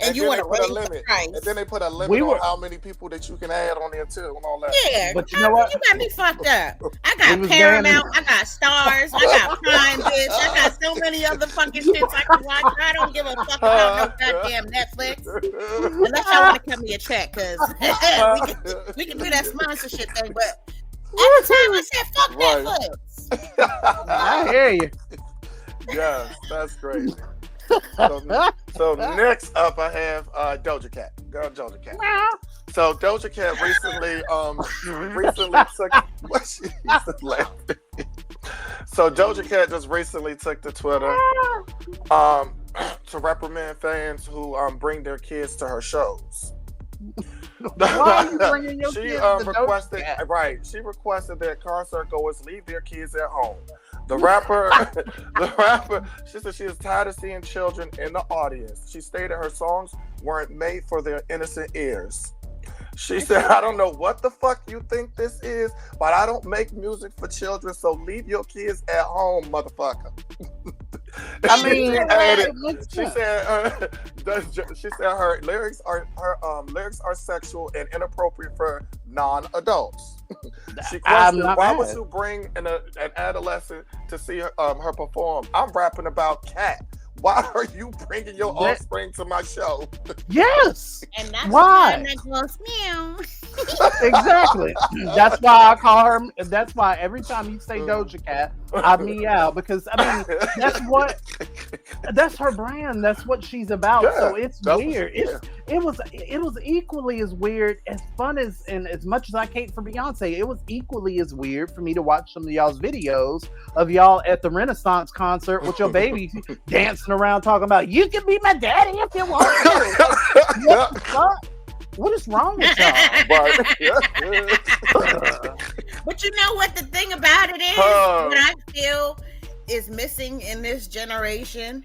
and you want to raise the price. And then they put a limit on how many people that you can add on there too and all that. Yeah, but you know what? You got me fucked up. I got Paramount, I got Stars, I got Prime, bitch. I got so many other fucking shits I can watch. I don't give a fuck about no goddamn Netflix. Unless y'all want to cut me a check, because we can do that sponsorship thing. But at the time, I said, fuck Netflix. I hear you. Yeah, that's crazy. So next up, I have Doja Cat. Girl, Doja Cat. So Doja Cat recently took what she laughing. So Doja Cat just recently took to Twitter to reprimand fans who bring their kids to her shows. Why are you bringing your She kids to requested Doja Cat? She requested that concert goers leave their kids at home. The rapper, she said she is tired of seeing children in the audience. She stated her songs weren't made for their innocent ears. She said, I don't know what the fuck you think this is, but I don't make music for children, so leave your kids at home, motherfucker. I mean, she said her lyrics are sexual and inappropriate for non-adults. She questioned, why would you bring an adolescent to see her perform? I'm rapping about cat. Why are you bringing your offspring to my show? Yes. And that's why that goes meow. Exactly. That's why I call her. That's why every time you say Doja Cat, I meow, because I mean that's her brand. That's what she's about. Yeah, so it's weird. It was equally as weird, as fun as, and as much as I hate for Beyonce, it was equally as weird for me to watch some of y'all's videos of y'all at the Renaissance concert with your baby dancing around talking about, you can be my daddy if you want to. What the fuck? What is wrong with y'all? But you know what the thing about it is? What I feel is missing in this generation,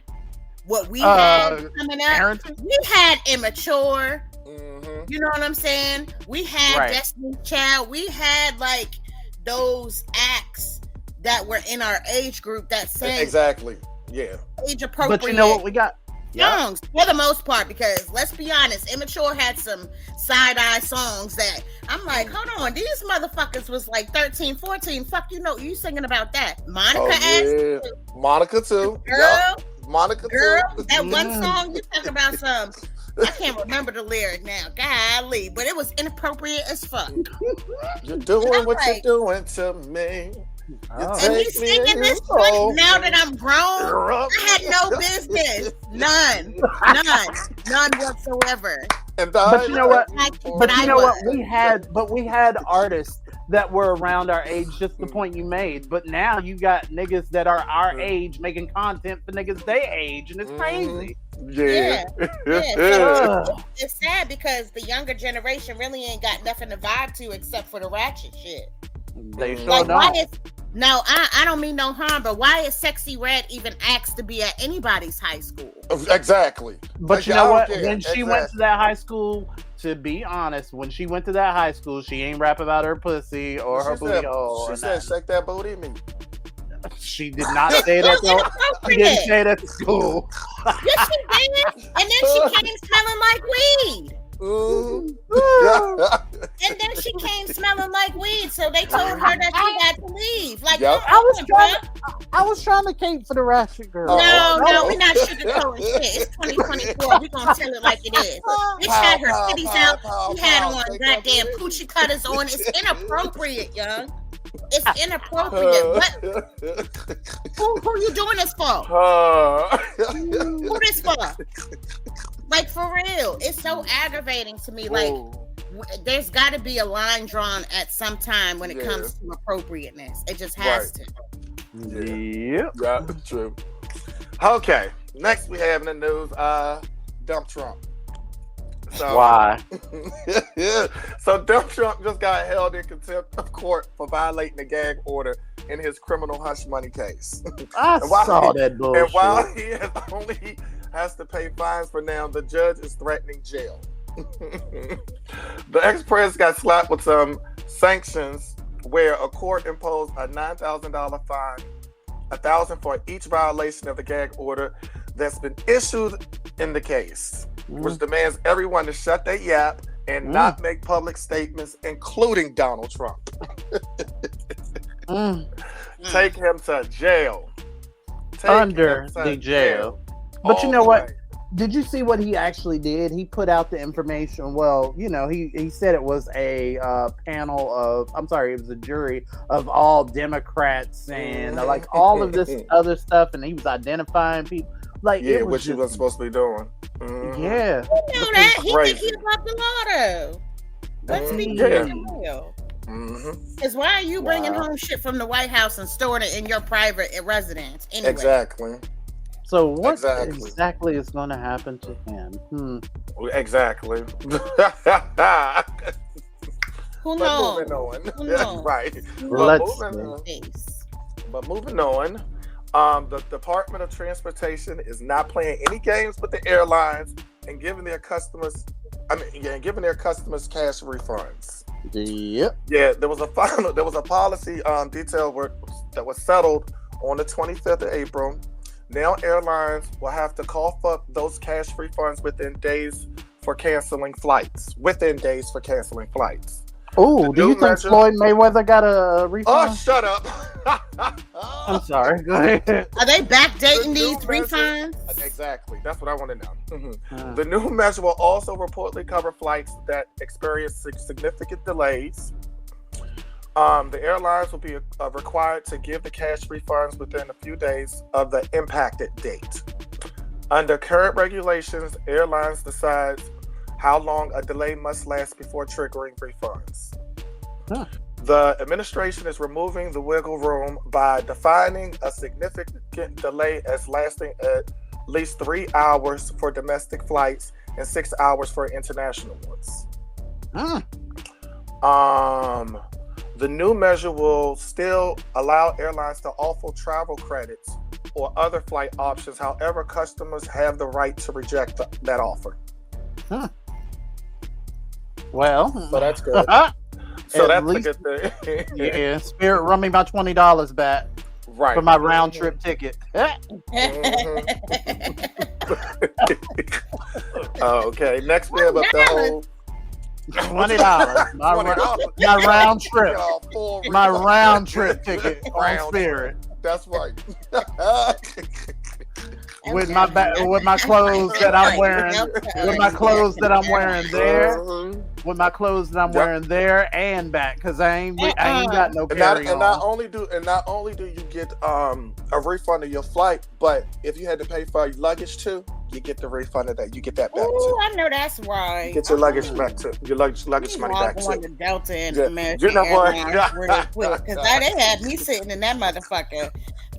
what we had coming up, we had immature. Mm-hmm. You know what I'm saying? We had Destiny's Child. We had like those acts that were in our age group that sang exactly. Yeah. Age appropriate. But you know what we got? Songs for the most part, because let's be honest, Immature had some side-eye songs that I'm like, hold on, these motherfuckers was like 13, 14. Fuck, you know, you singing about that. Monica Monica too. Girl. Monica girl, too. That one song you talking about some. I can't remember the lyric now. Golly, but it was inappropriate as fuck. You're doing what you're doing to me. And he's singing this point now that I'm grown. I had no business. None whatsoever. But you know what? We had artists that were around our age, just the point you made. But now you got niggas that are our age making content for niggas they age, and it's crazy. Yeah. So it's sad because the younger generation really ain't got nothing to vibe to except for the ratchet shit. They sure don't. No, I don't mean no harm, but why is Sexy Red even asked to be at anybody's high school? Exactly. But you know what? When she went to that high school, to be honest, when she went to that high school, she ain't rap about her pussy or her booty hole. She said, shake that booty me. She did not say that. She didn't say that at school. Yes, she did. And then she came smelling like weed. And then she came smelling like weed, so they told her that she had to leave. Like, I was trying to cape for the ratchet girl. No, we're not sugarcoating shit. It's 2024. We're gonna tell it like it is. Bitch had her titties out. She had on goddamn coochie cutters on. It's inappropriate, young. It's inappropriate. What? Who you doing this for? Who this for? Like, for real, it's so aggravating to me. Like, there's got to be a line drawn at some time when it comes to appropriateness. It just has to. Yep. Yeah, true. Okay, next we have in the news, Dump Trump. So, why? So Dump Trump just got held in contempt of court for violating the gag order in his criminal hush money case. I saw that bullshit. And while he has to pay fines for now, the judge is threatening jail. The ex-president got slapped with some sanctions where a court imposed a $9,000 fine, $1,000 for each violation of the gag order that's been issued in the case, which demands everyone to shut their yap and not make public statements, including Donald Trump. Take him to jail. Under the jail. But you know what? Did you see what he actually did? He put out the information. Well, you know, he said it was a panel of, it was a jury of all Democrats and like all of this other stuff, and he was identifying people. Like, which he wasn't supposed to be doing. Yeah. You know that? He think he above the law, though. Let's be real. Because why are you bringing home shit from the White House and storing it in your private residence? Anyway? Exactly. So what exactly is going to happen to him? Exactly. Who knows? Moving on. Right. But moving on. The Department of Transportation is not playing any games with the airlines and giving their customers giving their customers cash refunds. Yep. Yeah, there was a policy detail that was settled on the 25th of April. Now airlines will have to cough up those cash refunds within days for canceling flights. Oh, do you think Floyd Mayweather got a refund? Oh, shut up. I'm sorry. Go ahead. Are they backdating these refunds? Exactly. That's what I want to know. The new measure will also reportedly cover flights that experience significant delays. The airlines will be required to give the cash refunds within a few days of the impacted date. Under current regulations, airlines decide how long a delay must last before triggering refunds. The administration is removing the wiggle room by defining a significant delay as lasting at least 3 hours for domestic flights and 6 hours for international ones. The new measure will still allow airlines to offer travel credits or other flight options. However, customers have the right to reject that offer. Well, so that's good. So that's a good thing. Yeah, Spirit run me my $20 back for my round trip ticket. Okay, next we have the whole $20. My round trip. My round trip ticket on Spirit. That's right. With my clothes that I'm wearing, with my clothes that I'm wearing there, with my clothes that I'm wearing there and back, because I ain't got no carry on. And not only do you get a refund of your flight, but if you had to pay for your luggage too, you get the refund of that. You get that back too. I know that's right. Get your luggage back too. Your luggage money back too. To Delta and American Airlines really quick, because they had me sitting in that motherfucker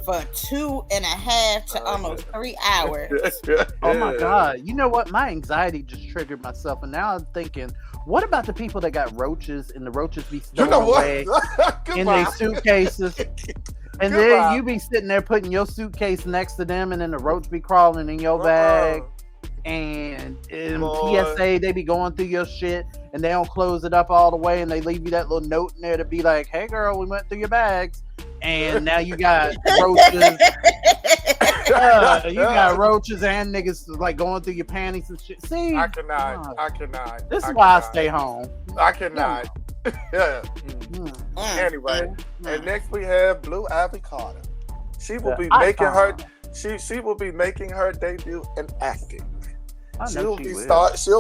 for 2.5 to almost 3 hours. Oh my God. You know what? My anxiety just triggered myself. And now I'm thinking, what about the people that got roaches and the roaches be stored away in their suitcases? And then you be sitting there putting your suitcase next to them and then the roach be crawling in your bag. And in PSA, they be going through your shit and they don't close it up all the way and they leave you that little note in there to be like, hey girl, we went through your bags. And now you got roaches. You got roaches and niggas like going through your panties and shit. See, I cannot. This is why I stay home. I cannot. Anyway, and next we have Blue Ivy Carter. She will be making her. She will be making her debut in acting. She'll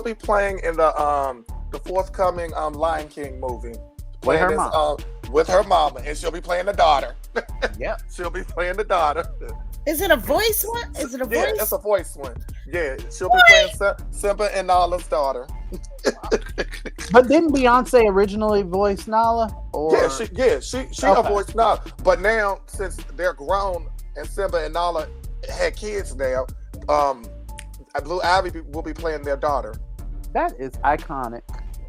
be playing in the forthcoming Lion King movie. With her mom. With her mama, and she'll be playing the daughter. Yep. She'll be playing the daughter. Is it a voice one? Is it a voice? Yeah, it's a voice one. Yeah, she'll be playing Simba and Nala's daughter. But didn't Beyonce originally voice Nala? Or? Yeah, she voiced Nala. But now, since they're grown and Simba and Nala had kids now, Blue Ivy will be playing their daughter. That is iconic.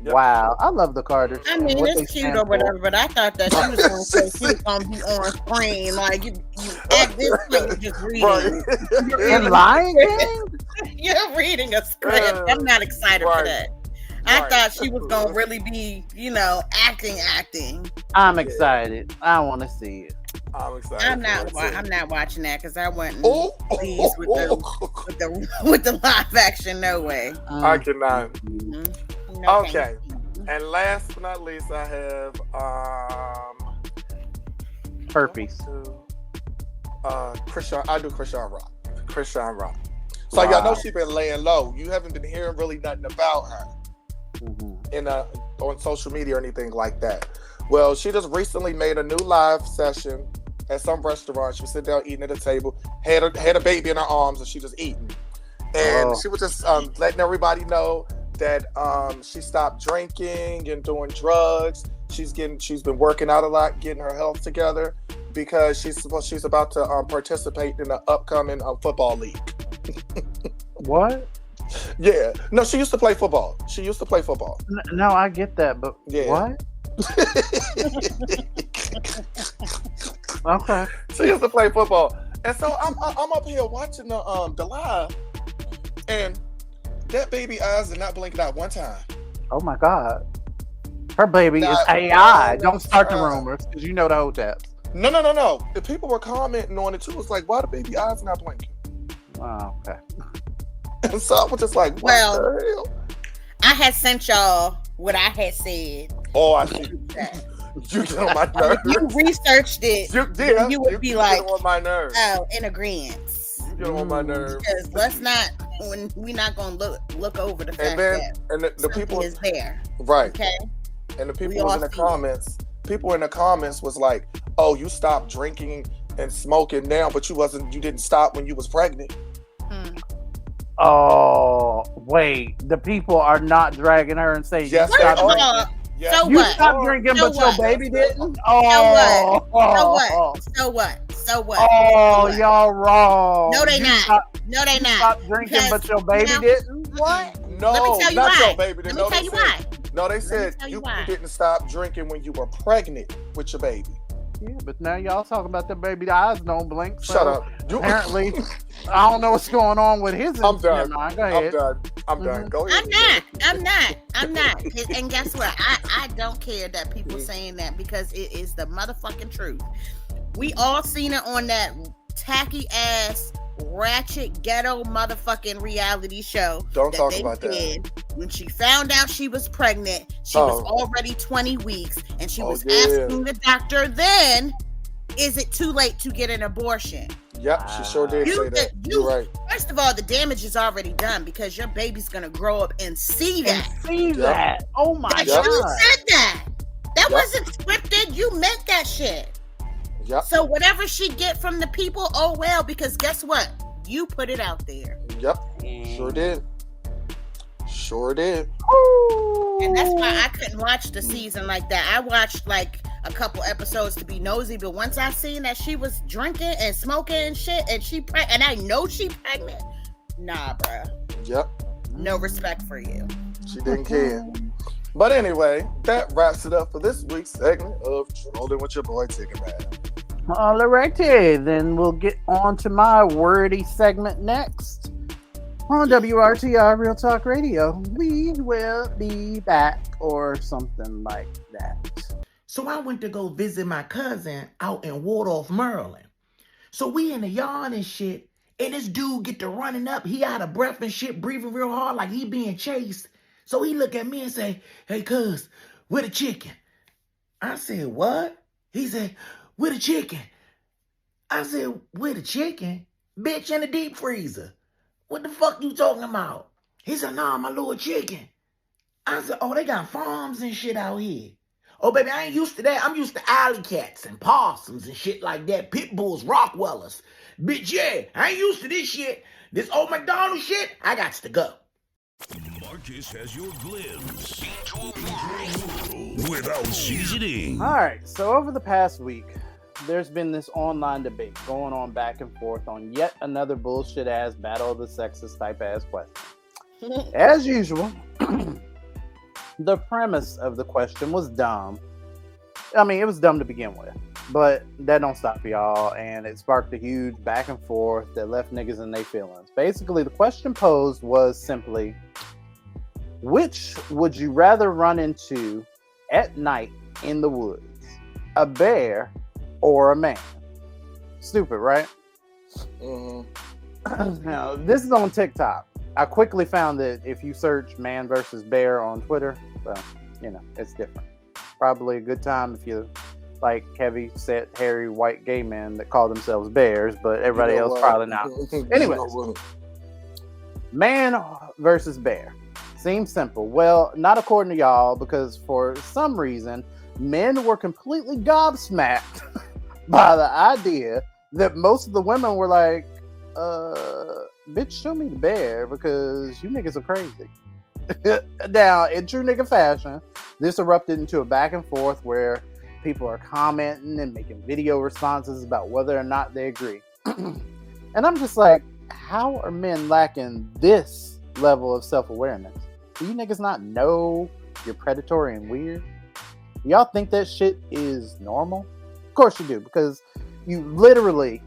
Yep. Wow, I love the Carters. I mean, it's cute or whatever, but I thought that she was going to say she's going to be on screen. Like, you at this point, you're just reading. In Lion King? You're reading a script. I'm not excited for that. I thought she was going to really be, acting. I'm excive I want to see it. I'm excited. I'm not watching that because I wasn't pleased with the live action. No way. I cannot. Mm-hmm. No, okay, and last but not least, I have herpes. Chrisean Rock. So y'all know she's been laying low. You haven't been hearing really nothing about her on social media or anything like that. Well, she just recently made a new live session at some restaurant. She was sitting down eating at a table, had a baby in her arms, and she just eating. And she was just letting everybody know that she stopped drinking and doing drugs. She's been working out a lot, getting her health together because she's about to participate in the upcoming football league. What? Yeah. No, she used to play football. No, I get that, but what? Okay. She used to play football, and so I'm up here watching the live, and That baby eyes did not blink not one time. Oh my God. Her baby is Not AI. one Don't start the time. rumors because you know the whole taps. No. The people were commenting on it too. It's like, why the baby eyes not blinking? Oh, okay. And so I was just like, what the hell? I had sent y'all what I had said. Oh, I see. You get on my nerves. If you researched it, you would be like, on my nerves. oh, in agreement. You get on my nerves. Because let's not, when we're not going to look over the fact that the people is there. Right. Okay. And the people was in the comments. People in the comments was like, "Oh, you stopped drinking and smoking now, but you didn't stop when you was pregnant." Oh, wait. The people are not dragging her and saying, yes, you stopped drinking. Yes. So You what? stopped drinking, So but what? your baby didn't? So Oh. what? Oh, y'all wrong. No, they not. No, they You not. stopped drinking, but your baby didn't? What? No, Let me tell you not why. your baby. Let me tell you why. No, they said you didn't stop drinking when you were pregnant with your baby. Yeah, but now y'all talking about the baby. The eyes don't blink. So Shut up. Apparently, I don't know what's going on with his. I'm done. Go ahead. I'm done. Go ahead. I'm not. And guess what? I don't care that people saying that because it is the motherfucking truth. We all seen it on that tacky ass ratchet ghetto motherfucking reality show. Don't talk about that. When she found out she was pregnant, she was already 20 weeks, and she was asking the doctor then, is it too late to get an abortion? Yep, she sure did say that. You're right. First of all, the damage is already done because your baby's gonna grow up and see that. Oh my God. You said that. That wasn't scripted. You meant that shit. Yep. So whatever she get from the people, oh well, because guess what? You put it out there. Yep. Sure did. And that's why I couldn't watch the season like that. I watched like a couple episodes to be nosy, but once I seen that she was drinking and smoking and shit, and I know she pregnant, nah, bruh. Yep. No respect for you. She didn't care. But anyway, that wraps it up for this week's segment of Trolling with Your Boy Tigger Man. Alrighty, then we'll get on to my wordy segment next. On WRTR Real Talk Radio, we will be back, or something like that. So I went to go visit my cousin out in Waldorf, Maryland. So we in the yard and shit, and this dude get to running up. He out of breath and shit, breathing real hard like he being chased. So he look at me and say, "Hey, cuz, where the chicken?" I said, "What?" He said, "Where the chicken?" I said, "Where the chicken? Bitch, in the deep freezer. What the fuck you talking about?" He said, "Nah, my little chicken." I said, "Oh, they got farms and shit out here." "Oh, baby, I ain't used to that. I'm used to alley cats and possums and shit like that. Pit bulls, Rockwellers. Bitch, yeah, I ain't used to this shit. This old McDonald's shit, I got to go." Marcus has your glimpse into a world without seasoning. All right, so over the past week, there's been this online debate going on back and forth on yet another bullshit ass battle of the sexes type ass question. As usual, the premise of the question was dumb. I mean, it was dumb to begin with, but that don't stop y'all, and it sparked a huge back and forth that left niggas in their feelings. Basically, the question posed was simply, which would you rather run into at night in the woods? A bear or a man? Stupid, right? Mm-hmm. Now, this is on TikTok. I quickly found that if you search man versus bear on Twitter, well, you know, it's different. Probably a good time if you like heavy set, hairy, white gay men that call themselves bears, but everybody else probably not. Anyways, man versus bear. Seems simple. Well, not according to y'all, because for some reason, men were completely gobsmacked by the idea that most of the women were like, bitch, show me the bear because you niggas are crazy. Now, in true nigga fashion, this erupted into a back and forth where people are commenting and making video responses about whether or not they agree. And I'm just like, how are men lacking this level of self-awareness? Do you niggas not know you're predatory and weird? Y'all think that shit is normal? Of course you do, because you literally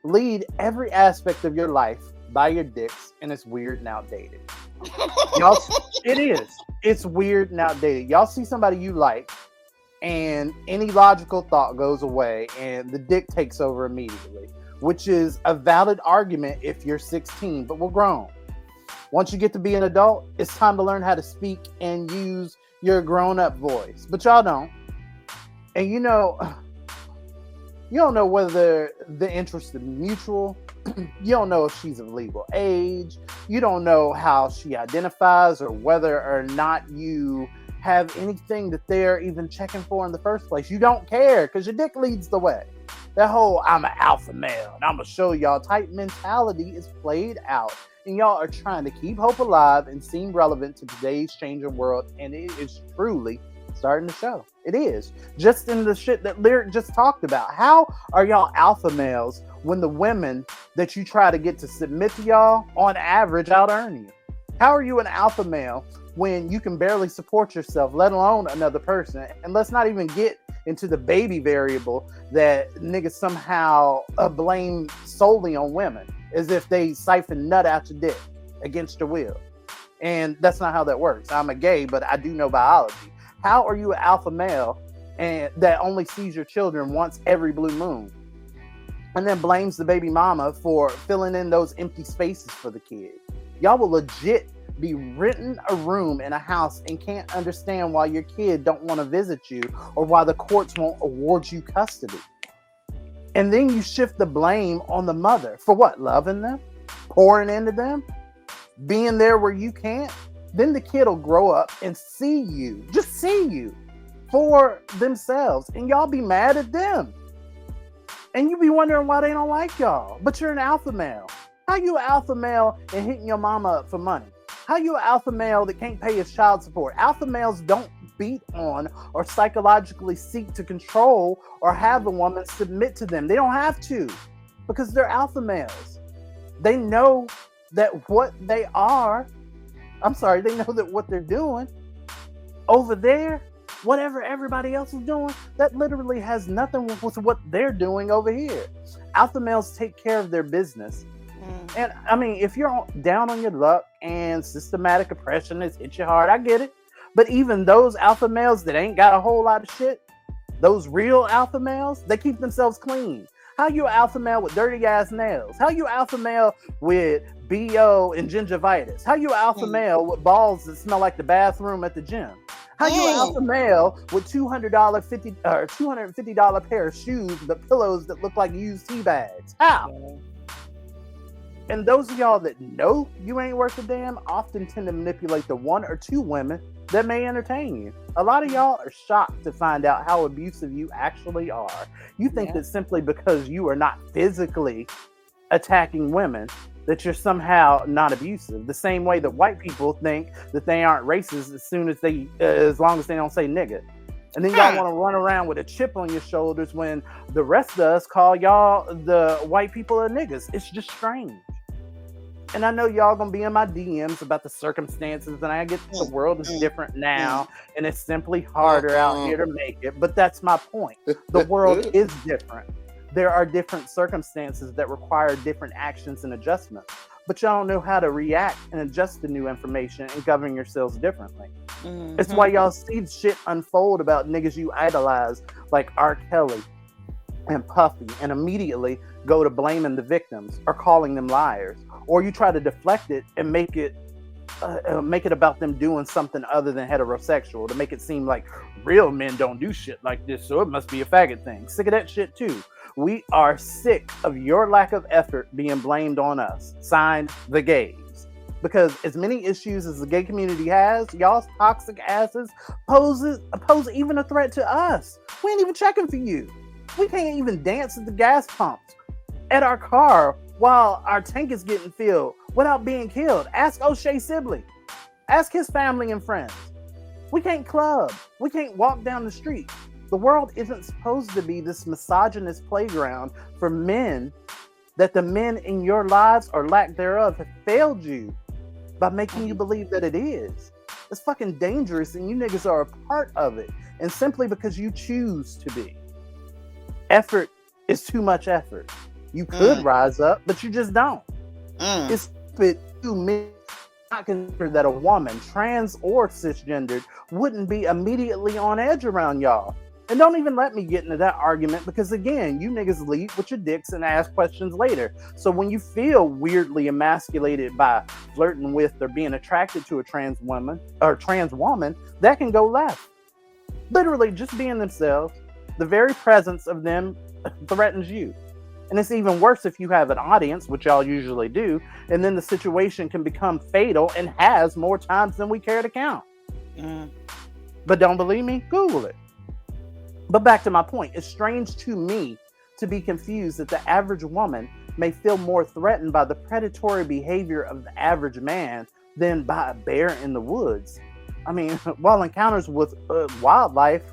lead every aspect of your life buy your dicks, and it's weird and outdated. Y'all, it is. It's weird and outdated. Y'all see somebody you like, and any logical thought goes away, and the dick takes over immediately, which is a valid argument if you're 16, but we're grown. Once you get to be an adult, it's time to learn how to speak and use your grown-up voice. But y'all don't. And you don't know whether the interest is mutual. You don't know if she's of legal age. You don't know how she identifies or whether or not you have anything that they're even checking for in the first place. You don't care because your dick leads the way. That whole I'm an alpha male and I'm going to show y'all type mentality is played out. And y'all are trying to keep hope alive and seem relevant to today's changing world. And it is truly starting to show. It is. Just in the shit that Lyric just talked about. How are y'all alpha males when the women that you try to get to submit to y'all on average out earn you? How are you an alpha male when you can barely support yourself, let alone another person? And let's not even get into the baby variable that niggas somehow blame solely on women, as if they siphon nut out your dick against your will. And that's not how that works. I'm a gay, but I do know biology. How are you an alpha male and that only sees your children once every blue moon, and then blames the baby mama for filling in those empty spaces for the kid? Y'all will legit be renting a room in a house and can't understand why your kid don't want to visit you or why the courts won't award you custody. And then you shift the blame on the mother for what? Loving them, pouring into them, being there where you can't. Then the kid will grow up and see you for themselves, and y'all be mad at them. And you be wondering why they don't like y'all. But you're an alpha male. How you an alpha male and hitting your mama up for money? How you an alpha male that can't pay his child support? Alpha males don't beat on or psychologically seek to control or have a woman submit to them. They don't have to, because they're alpha males. They know that what they are, they know that what they're doing over there, whatever everybody else is doing, that literally has nothing with what they're doing over here. Alpha males take care of their business. And I mean, if you're down on your luck and systematic oppression has hit you hard, I get it. But even those alpha males that ain't got a whole lot of shit, those real alpha males, they keep themselves clean. How you an alpha male with dirty ass nails? How you alpha male with BO and gingivitis? How you an alpha male with balls that smell like the bathroom at the gym? How you an alpha male with $250 pair of shoes but pillows that look like used tea bags? How? And those of y'all that know you ain't worth a damn often tend to manipulate the one or two women that may entertain you. A lot of y'all are shocked to find out how abusive you actually are. You think that simply because you are not physically attacking women that you're somehow not abusive. The same way that white people think that they aren't racist as long as they don't say nigga. And then y'all want to run around with a chip on your shoulders when the rest of us call y'all, the white people, are niggas. It's just strange. And I know y'all gonna be in my DMs about the circumstances, and I get the world is different now, and it's simply harder out here to make it. But that's my point. The world is different. There are different circumstances that require different actions and adjustments. But y'all don't know how to react and adjust to new information and govern yourselves differently. It's why y'all see shit unfold about niggas you idolize, like R. Kelly and Puffy, and immediately go to blaming the victims or calling them liars. Or you try to deflect it and make it about them doing something other than heterosexual to make it seem like real men don't do shit like this, so it must be a faggot thing. Sick of that shit too. We are sick of your lack of effort being blamed on us. Signed, the gays. Because as many issues as the gay community has, y'all's toxic asses pose even a threat to us. We ain't even checking for you. We can't even dance at the gas pumps at our car while our tank is getting filled without being killed. Ask O'Shea Sibley. Ask his family and friends. We can't club. We can't walk down the street. The world isn't supposed to be this misogynist playground for men that the men in your lives or lack thereof have failed you by making you believe that it is. It's fucking dangerous, and you niggas are a part of it. And simply because you choose to be. Effort is too much effort. You could rise up, but you just don't. It's stupid to me not consider that a woman, trans or cisgendered, wouldn't be immediately on edge around y'all. And don't even let me get into that argument because, again, you niggas lead with your dicks and ask questions later. So when you feel weirdly emasculated by flirting with or being attracted to a trans woman, that can go left. Literally, just being themselves, the very presence of them threatens you. And it's even worse if you have an audience, which y'all usually do, and then the situation can become fatal and has more times than we care to count. But don't believe me? Google it. But back to my point, it's strange to me to be confused that the average woman may feel more threatened by the predatory behavior of the average man than by a bear in the woods. I mean, while encounters with wildlife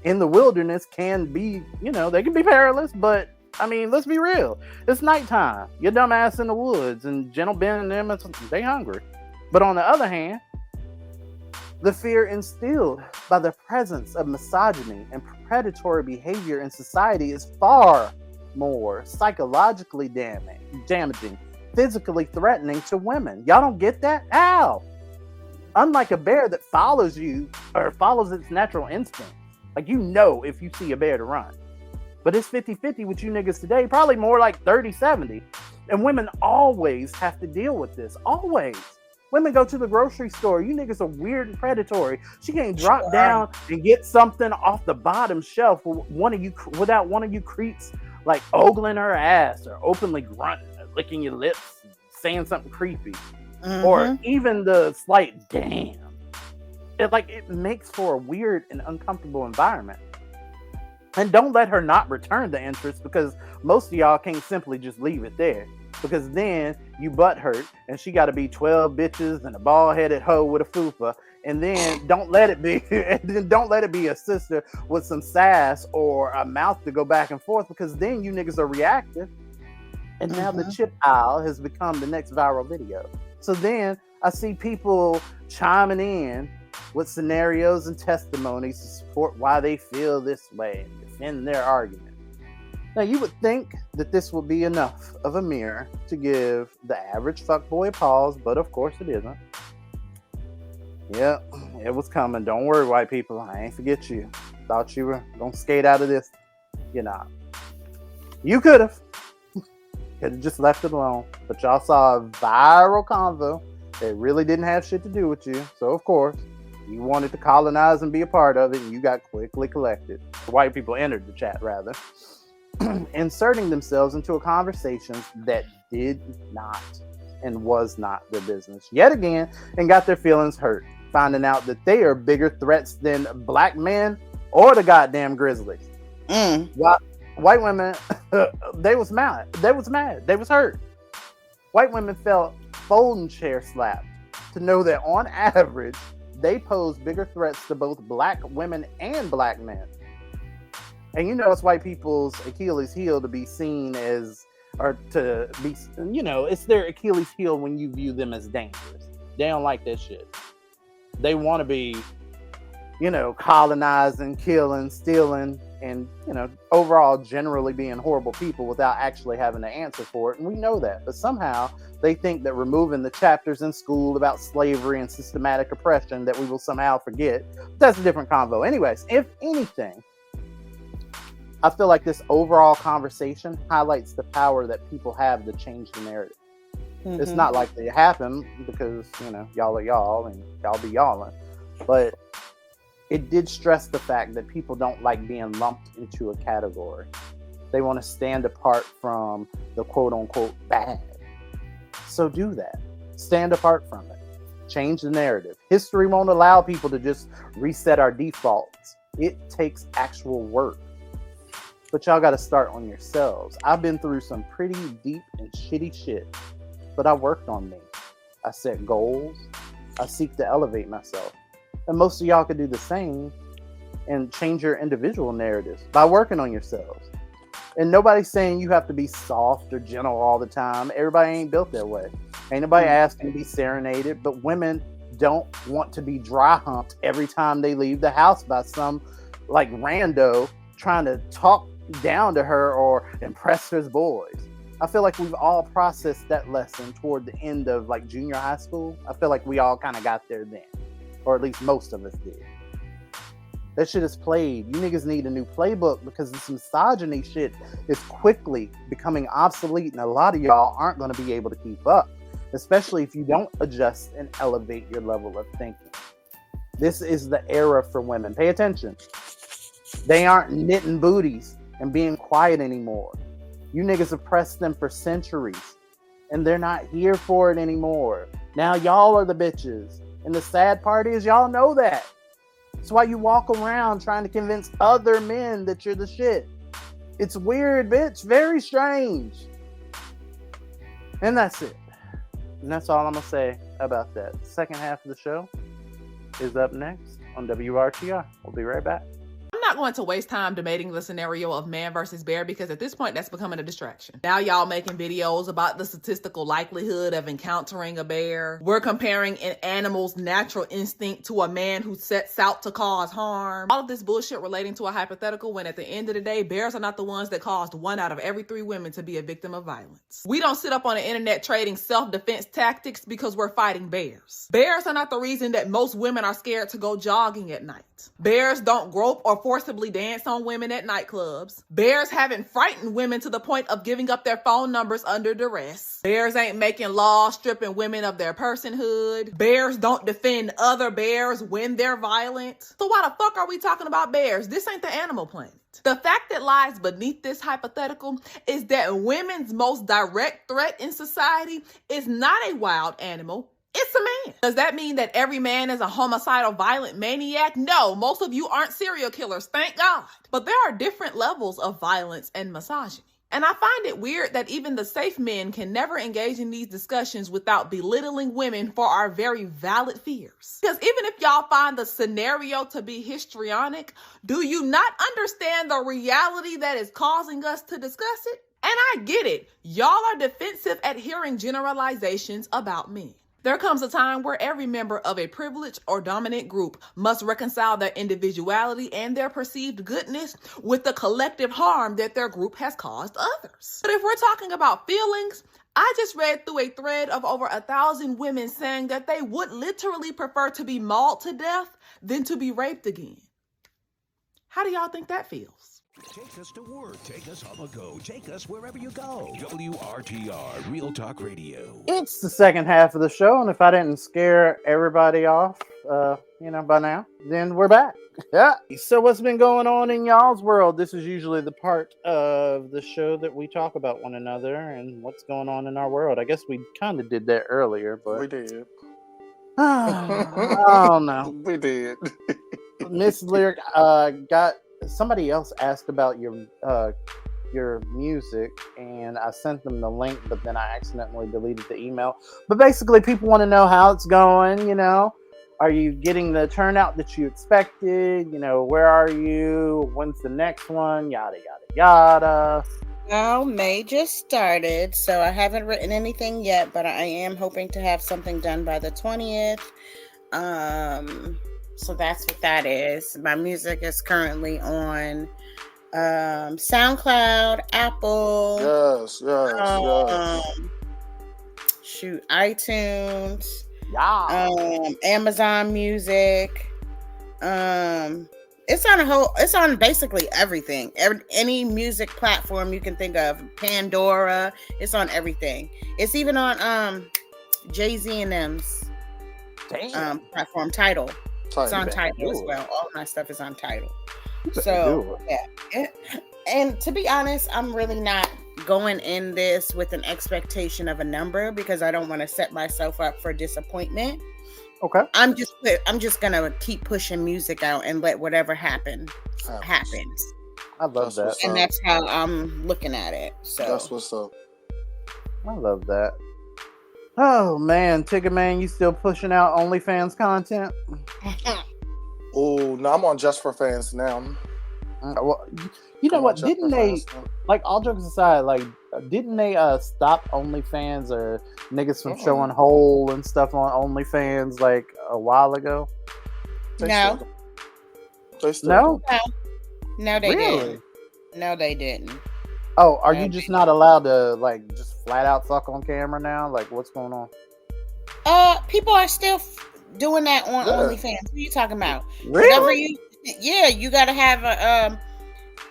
in the wilderness can be, they can be perilous, but I mean, let's be real. It's nighttime. Your dumb ass in the woods, and Gentle Ben and them, they hungry. But on the other hand, the fear instilled by the presence of misogyny and predatory behavior in society is far more psychologically damaging, physically threatening to women. Y'all don't get that? How? Unlike a bear that follows you or follows its natural instinct. Like, if you see a bear to run. But it's 50-50 with you niggas today, probably more like 30-70. And women always have to deal with this. Always. Women go to the grocery store. You niggas are weird and predatory. She can't drop down and get something off the bottom shelf without one of you creeps like ogling her ass or openly grunting or licking your lips, saying something creepy. Or even the slight damn. It makes for a weird and uncomfortable environment. And don't let her not return the interest, because most of y'all can't simply just leave it there. Because then you butt hurt and she got to be 12 bitches and a bald-headed hoe with a fupa. And then don't let it be a sister with some sass or a mouth to go back and forth, because then you niggas are reactive. And now the chip aisle has become the next viral video. So then I see people chiming in with scenarios and testimonies to support why they feel this way and defend their argument. Now, you would think that this would be enough of a mirror to give the average fuckboy a pause, but of course it isn't. Yep, it was coming. Don't worry, white people. I ain't forget you. Thought you were going to skate out of this. You're not. You could have. Could have just left it alone. But y'all saw a viral convo that really didn't have shit to do with you. So, of course, you wanted to colonize and be a part of it, and you got quickly collected. White people entered the chat, rather. Inserting themselves into a conversation that did not and was not their business yet again, and got their feelings hurt, finding out that they are bigger threats than black men or the goddamn grizzlies. White women, they was mad. They was hurt. White women felt folding chair slapped to know that on average, they pose bigger threats to both black women and black men. And it's white people's Achilles heel to be seen as, or to be, it's their Achilles heel when you view them as dangerous. They don't like that shit. They want to be, colonizing, killing, stealing, and, overall generally being horrible people without actually having to answer for it. And we know that. But somehow they think that removing the chapters in school about slavery and systematic oppression that we will somehow forget. That's a different convo. Anyways, if anything, I feel like this overall conversation highlights the power that people have to change the narrative. It's not like they happen because, y'all are y'all and y'all be y'allin'. But it did stress the fact that people don't like being lumped into a category. They want to stand apart from the quote-unquote bad. So do that. Stand apart from it. Change the narrative. History won't allow people to just reset our defaults. It takes actual work. But y'all got to start on yourselves. I've been through some pretty deep and shitty shit, but I worked on me. I set goals. I seek to elevate myself. And most of y'all could do the same and change your individual narratives by working on yourselves. And nobody's saying you have to be soft or gentle all the time. Everybody ain't built that way. Ain't nobody asking to be serenaded, but women don't want to be dry humped every time they leave the house by some rando trying to talk down to her or impress his boys. I feel like we've all processed that lesson toward the end of like junior high school. I feel like we all kind of got there then, or at least most of us did. That shit is played. You niggas need a new playbook because this misogyny shit is quickly becoming obsolete, and a lot of y'all aren't going to be able to keep up, especially if you don't adjust and elevate your level of thinking. This is the era for women. Pay attention. They aren't knitting booties and being quiet anymore. You niggas oppressed them for centuries, and they're not here for it anymore. Now y'all are the bitches. And the sad part is y'all know that. That's why you walk around trying to convince other men that you're the shit. It's weird, bitch. Very strange. And that's it. And that's all I'm going to say about that. The second half of the show is up next on WRTR. We'll be right back. I'm not going to waste time debating the scenario of man versus bear because at this point that's becoming a distraction. Now y'all making videos about the statistical likelihood of encountering a bear. We're comparing an animal's natural instinct to a man who sets out to cause harm. All of this bullshit relating to a hypothetical when at the end of the day, bears are not the ones that caused 1 out of every 3 women to be a victim of violence. We don't sit up on the internet trading self-defense tactics because we're fighting bears. Bears are not the reason that most women are scared to go jogging at night. Bears don't grope or forcibly dance on women at nightclubs. Bears haven't frightened women to the point of giving up their phone numbers under duress. Bears ain't making laws stripping women of their personhood. Bears don't defend other bears when they're violent. So why the fuck are we talking about bears? This ain't the Animal Planet. The fact that lies beneath this hypothetical is that women's most direct threat in society is not a wild animal. It's a man. Does that mean that every man is a homicidal, violent maniac? No, most of you aren't serial killers, thank God. But there are different levels of violence and misogyny. And I find it weird that even the safe men can never engage in these discussions without belittling women for our very valid fears. Because even if y'all find the scenario to be histrionic, do you not understand the reality that is causing us to discuss it? And I get it. Y'all are defensive at hearing generalizations about men. There comes a time where every member of a privileged or dominant group must reconcile their individuality and their perceived goodness with the collective harm that their group has caused others. But if we're talking about feelings, I just read through a thread of over 1,000 women saying that they would literally prefer to be mauled to death than to be raped again. How do y'all think that feels? Take us to work. Take us on the go. Take us wherever you go. WRTR, Real Talk Radio. It's the second half of the show, and if I didn't scare everybody off, by now, then we're back. Yeah. So what's been going on in y'all's world? This is usually the part of the show that we talk about one another and what's going on in our world. I guess we kind of did that earlier, but we did. I don't know. We did. Miss Lyric somebody else asked about your music, and I sent them the link, but then I accidentally deleted the email. But basically, people want to know how it's going. Are you getting the turnout that you expected? Where are you? When's the next one? Yada yada yada. Well, May just started, so I haven't written anything yet, but I am hoping to have something done by the 20th. So that's what that is. My music is currently on SoundCloud, Apple. Yes. iTunes. Yeah. Amazon Music. It's on basically everything. Any music platform you can think of. Pandora. It's on everything. It's even on Jay-Z and M's platform, Tidal. It's on Tidal as well. All my stuff is on Tidal. So, yeah. And to be honest, I'm really not going in this with an expectation of a number because I don't want to set myself up for disappointment. Okay. I'm just gonna keep pushing music out and let whatever happens. I love that. And that's how I'm looking at it. So that's what's up. I love that. Oh man, Tigger Man, you still pushing out OnlyFans content? Oh, no, I'm on Just for Fans now. Well, you know what? Didn't they, like, all jokes aside, like, didn't they stop OnlyFans or niggas from showing hole and stuff on OnlyFans like a while ago? No, No, they really? didn't. No, they didn't. Oh, are you just not allowed to like just flat out fuck on camera now? Like, what's going on? People are still doing that on OnlyFans. What are you talking about? Really? You gotta have a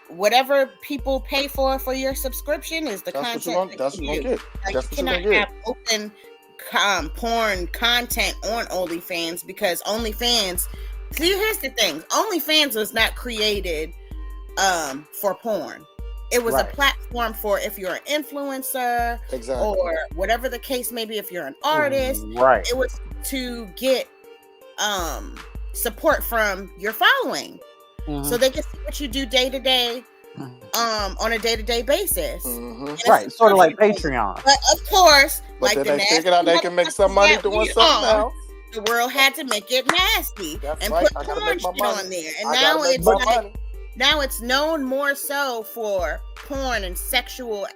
whatever people pay for your subscrition is the content. That's what you're gonna get. Like, you cannot have open porn content on OnlyFans because OnlyFans. See, here's the thing: OnlyFans was not created for porn. It was a platform for if you're an influencer, or whatever the case may be. If you're an artist, right? It was to get support from your following, so they can see what you do day to day, on a day to day basis. Right, sort of like Patreon. But of course, but like they figured out they can make some money doing something else. The world had to make it nasty and put porn shit on there, and now it's like. Now it's known more so for porn and sexual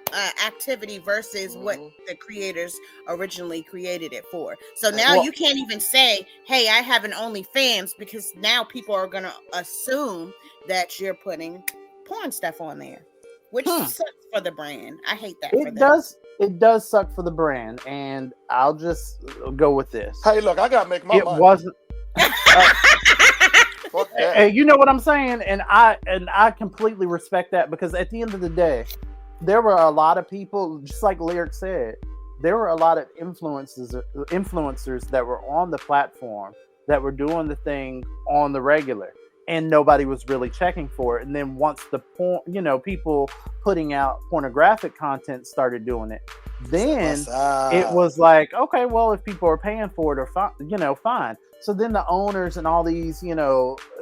activity versus what the creators originally created it for. So now you can't even say, hey, I have an OnlyFans, because now people are going to assume that you're putting porn stuff on there, which sucks for the brand. I hate that. It does suck for the brand, and I'll just go with this. Hey, look, I got to make my money. It wasn't... And you know what I'm saying, and I completely respect that, because at the end of the day, there were a lot of people, just like Lyric said, there were a lot of influencers that were on the platform that were doing the thing on the regular, and nobody was really checking for it. And then once the people putting out pornographic content started doing it, then it was like, okay, well, if people are paying for it, or fine. So then the owners and all these,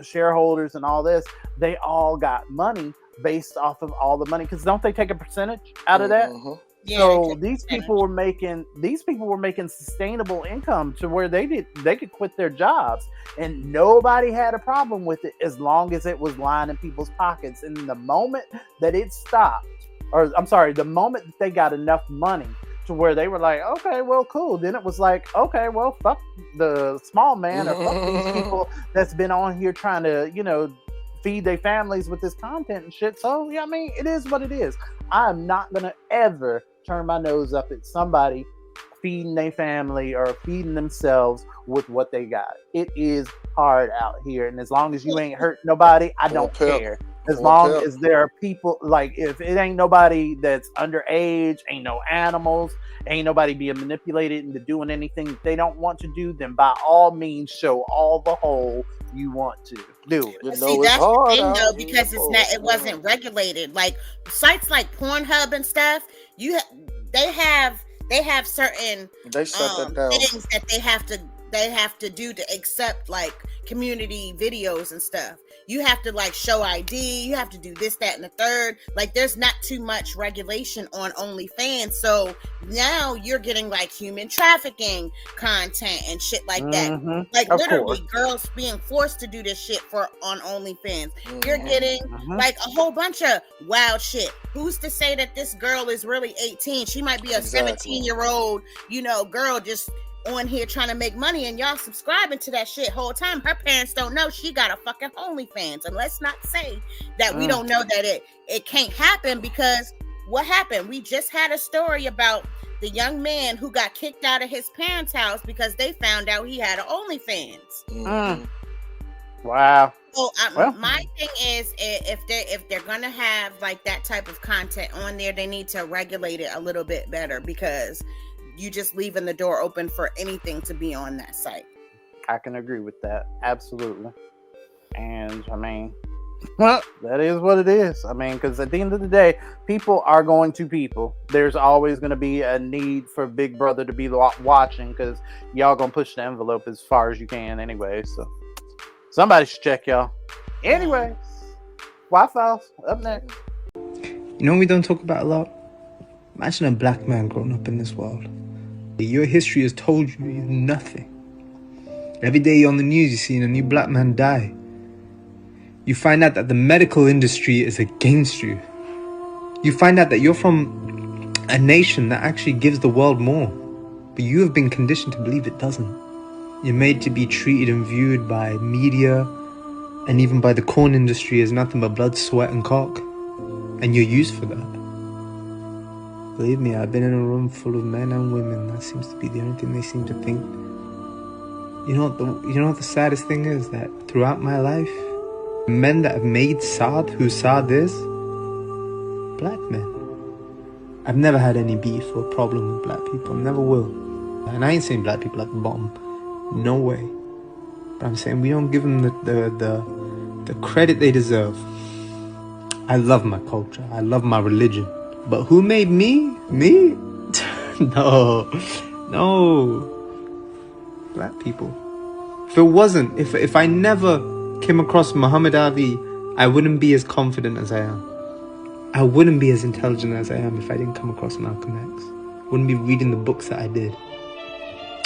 shareholders and all this, they all got money based off of all the money, because don't they take a percentage out of that? Yeah, so these people were making sustainable income to where they could quit their jobs, and nobody had a problem with it as long as it was lining people's pockets. And the moment that it stopped, the moment that they got enough money to where they were like, okay, well, cool. Then it was like, okay, well, fuck the small man, or fuck these people that's been on here trying to, feed their families with this content and shit. So, yeah, I mean, it is what it is. I'm not going to ever turn my nose up at somebody feeding their family or feeding themselves with what they got. It is hard out here. And as long as you ain't hurt nobody, I don't care. As long as there are people, like, if it ain't nobody that's underage, ain't no animals, ain't nobody being manipulated into doing anything that they don't want to do, then by all means show all the whole you want to do it. See, that's the thing though, because it wasn't regulated. Like sites like Pornhub and stuff, they have certain things that they have to do to accept like community videos and stuff. You have to like show ID, you have to do this, that, and the third. Like there's not too much regulation on OnlyFans. So now you're getting like human trafficking content and shit like that. Like literally girls being forced to do this shit on OnlyFans. You're getting like a whole bunch of wild shit. Who's to say that this girl is really 18? She might be a 17-year-old, girl just on here trying to make money, and y'all subscribing to that shit whole time. Her parents don't know she got a fucking OnlyFans. And let's not say that we don't know that it can't happen, because what happened? We just had a story about the young man who got kicked out of his parents' house because they found out he had an OnlyFans. Wow. So my thing is, if they're gonna have like that type of content on there, they need to regulate it a little bit better, because you just leaving the door open for anything to be on that site. I can agree with that. Absolutely. And I mean, that is what it is. I mean, because at the end of the day, people are going to people. There's always going to be a need for Big Brother to be watching, because y'all going to push the envelope as far as you can anyway. So somebody should check y'all. Anyways, Wi-Fi's up next. You know what we don't talk about a lot? Imagine a black man growing up in this world. Your history has told you nothing. Every day you're on the news, you're seeing a new black man die. You find out that the medical industry is against you. You find out that you're from a nation that actually gives the world more, but you have been conditioned to believe it doesn't. You're made to be treated and viewed by media and even by the corn industry as nothing but blood, sweat, and cock. And you're used for that. Believe me, I've been in a room full of men and women. That seems to be the only thing they seem to think. You know what the saddest thing is? That throughout my life, men that have made Saad who Saad is, black men. I've never had any beef or problem with black people. Never will. And I ain't saying black people at the bottom. No way. But I'm saying we don't give them the credit they deserve. I love my culture. I love my religion. But who made me? Me? No. Black people. If I never came across Muhammad Ali, I wouldn't be as confident as I am. I wouldn't be as intelligent as I am if I didn't come across Malcolm X. Wouldn't be reading the books that I did.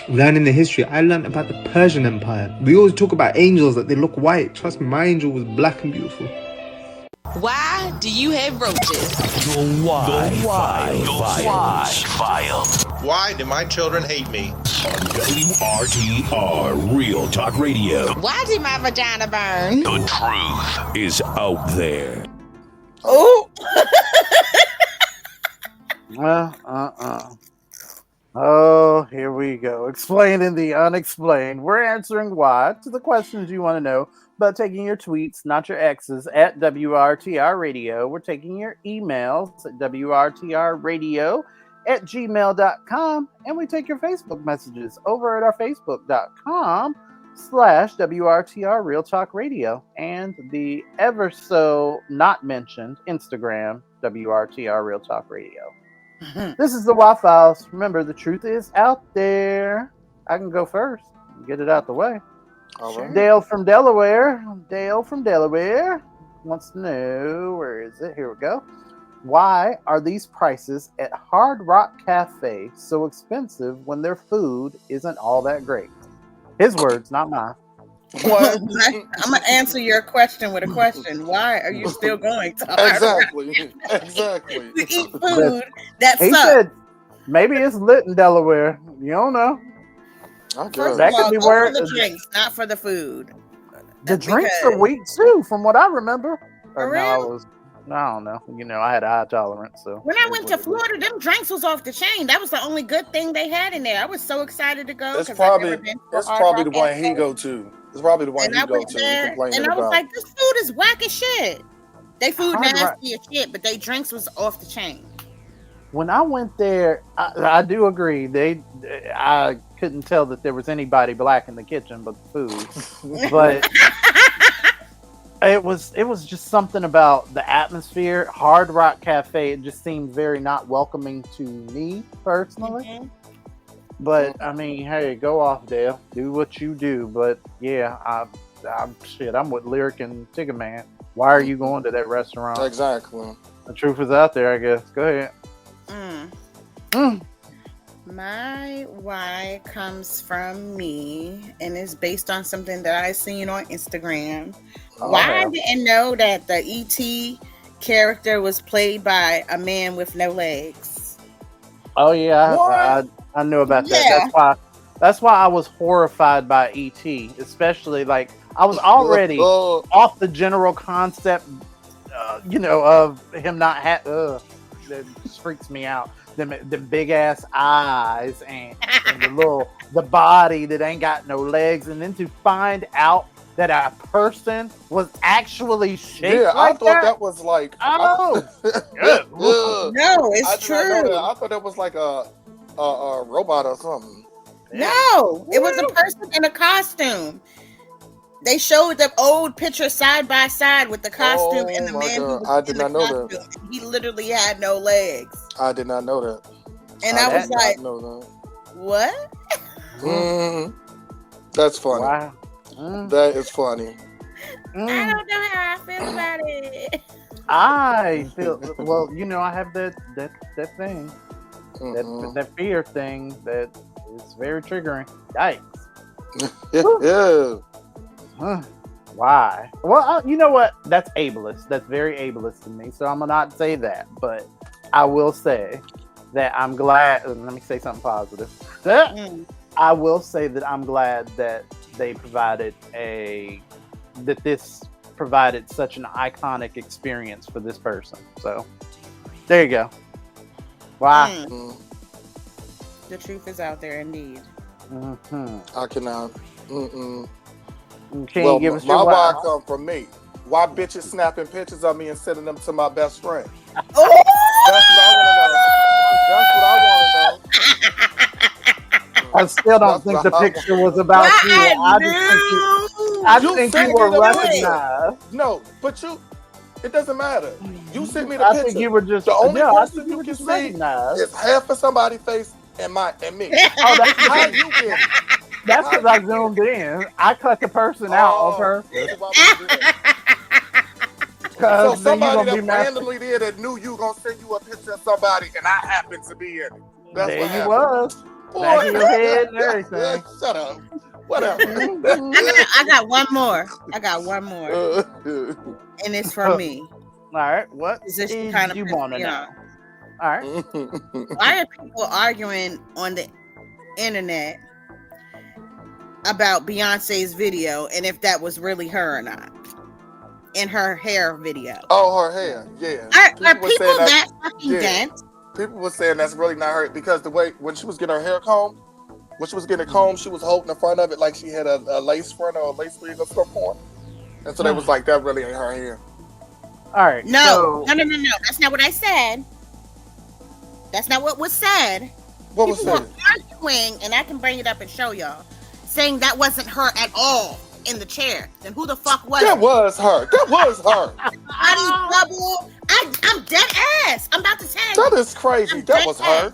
Learning the history. I learned about the Persian Empire. We always talk about angels, that they look white. Trust me, my angel was black and beautiful. Why do you have roaches? The Why File. Why do my children hate me? On WRTR Real Talk Radio. Why did my vagina burn? The truth is out there. Oh. Oh, here we go. Explaining the unexplained. We're answering why to the questions you want to know, but taking your tweets, not your X's, at WRTR Radio. We're taking your emails at WRTRradio@gmail.com, and we take your Facebook messages over at our Facebook.com/WRTR Real Talk Radio, and the ever so not mentioned Instagram, WRTR Real Talk Radio. This is the Why Files. Remember, the truth is out there. I can go first and get it out the way. All right. Dale from Delaware wants to know, where is it? Here we go. Why are these prices at Hard Rock Cafe so expensive when their food isn't all that great? His words, not mine. Well, I'm gonna answer your question with a question. Why are you still going to Hard Rock Exactly. to eat food that He sucks? said maybe it's lit in Delaware. You don't know. First That of could all, be go where for the drinks, not for the food. the drinks are weak too, from what I remember. For Or no, real? I don't know. You know, I had a high tolerance, so When I went to Florida, them drinks was off the chain. That was the only good thing they had in there. I was so excited to go. It's 'cause I'd never probably been to a it's Hard probably Rock the one Cafe. he go to. It's probably the one And he I go went to. there, Complaining and I was about. like, this food is whack as shit. They food Hard Rock- nasty as shit, but they drinks was off the chain. when I went there, I do agree. I couldn't tell that there was anybody black in the kitchen but the food. But it was just something about the atmosphere. Hard Rock Cafe, it just seemed very not welcoming to me personally. Mhm. But I mean, hey, go off, Dale. Do what you do. But yeah, I'm with Lyric and Tigger Man. Why are you going to that restaurant? Exactly. The truth is out there, I guess. Go ahead. My why comes from me and is based on something that I seen on Instagram. Why I didn't know that the E.T. character was played by a man with no legs. Oh yeah, I knew about that. That's why I was horrified by ET, especially like I was already off the general concept, of him not that just freaks me out. The big ass eyes and the body that ain't got no legs, and then to find out that a person was actually shaped I thought that was like no, it's true. I thought that was like a robot or something. No, it was a person in a costume. They showed the old picture side by side with the costume and the man who was I did in the not know costume. He literally had no legs. I did not know that. And I was like, know what? that. That's funny. Wow. That is funny. I don't know how I feel about it. I feel well. I have that thing, that fear thing that is very triggering. Yikes! Why? Well, you know what? That's ableist. That's very ableist to me. So I'm gonna not say that, but I will say that I'm glad. Let me say something positive. I will say that I'm glad that they provided this provided such an iconic experience for this person. So there you go. Why? The truth is out there, indeed. I cannot. You can't Well, give us my your why why. come from me. Why bitches snapping pictures of me and sending them to my best friend? Oh! That's what I want to know. I still don't That's think what the I picture wanna was know. about you. I I You think sent you me were the picture. recognized. No, but it doesn't matter. You sent me the I picture. think you were just The only I person think you you were can just see recognized. is half of somebody's face and me. Oh, that's How you get it? that's because I zoomed in. I cut the person out on purpose. This is why we do that. So Because then you're somebody gonna be that mad. randomly there that knew you gonna send you a picture of somebody and I happen to be in it. That's There what you happened. was. Boy, Back of your head and everything. Shut up. Whatever. I got one more. And it's from me. All right, what Position is kind of you pissed want to me know? off. All right. Why are people arguing on the internet about Beyonce's video and if that was really her or not? In her hair video. Oh, her hair. Yeah. Are people that fucking dense? People were saying that's really not her because the way when she was getting her hair combed, she was holding the front of it like she had a lace front or a lace wig or something on. And so they was like, that really ain't her hair. All right. No. That's not what I said. That's not what was said. What was People said? were arguing, and I can bring it up and show y'all, saying that wasn't her at all in the chair. Then who the fuck was That it? was her. That was her. Body bubble. I'm dead ass. I'm about to tell you. That is crazy. That was her.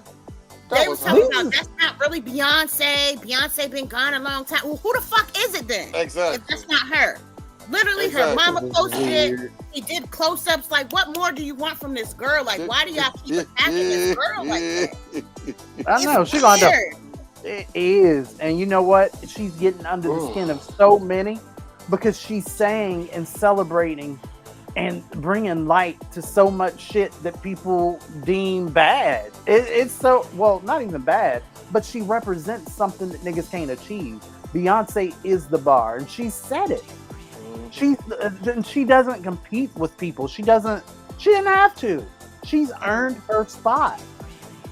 They was talking about that's not really Beyonce. Beyonce been gone a long time. Well, who the fuck is it then? Exactly. If that's not her. Literally, her mama posted it. He did close-ups. Like, what more do you want from this girl? Like, why do y'all keep attacking this girl like that? I know she's gonna do. It is, and you know what? She's getting under the skin of so many because she's saying and celebrating and bringing light to so much shit that people deem bad. It's so not even bad, but she represents something that niggas can't achieve. Beyonce is the bar, and she said it. She doesn't compete with people. She didn't have to. She's earned her spot.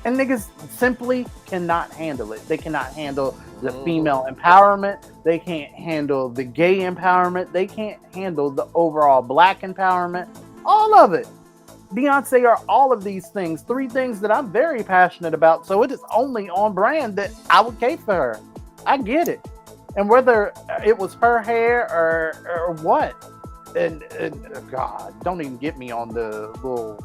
And niggas simply cannot handle it. They cannot handle the female empowerment. They can't handle the gay empowerment. They can't handle the overall black empowerment. All of it. Beyonce are all of these things. 3 things that I'm very passionate about. So it is only on brand that I would cape for her. I get it. And whether it was her hair or what. And God, don't even get me on the little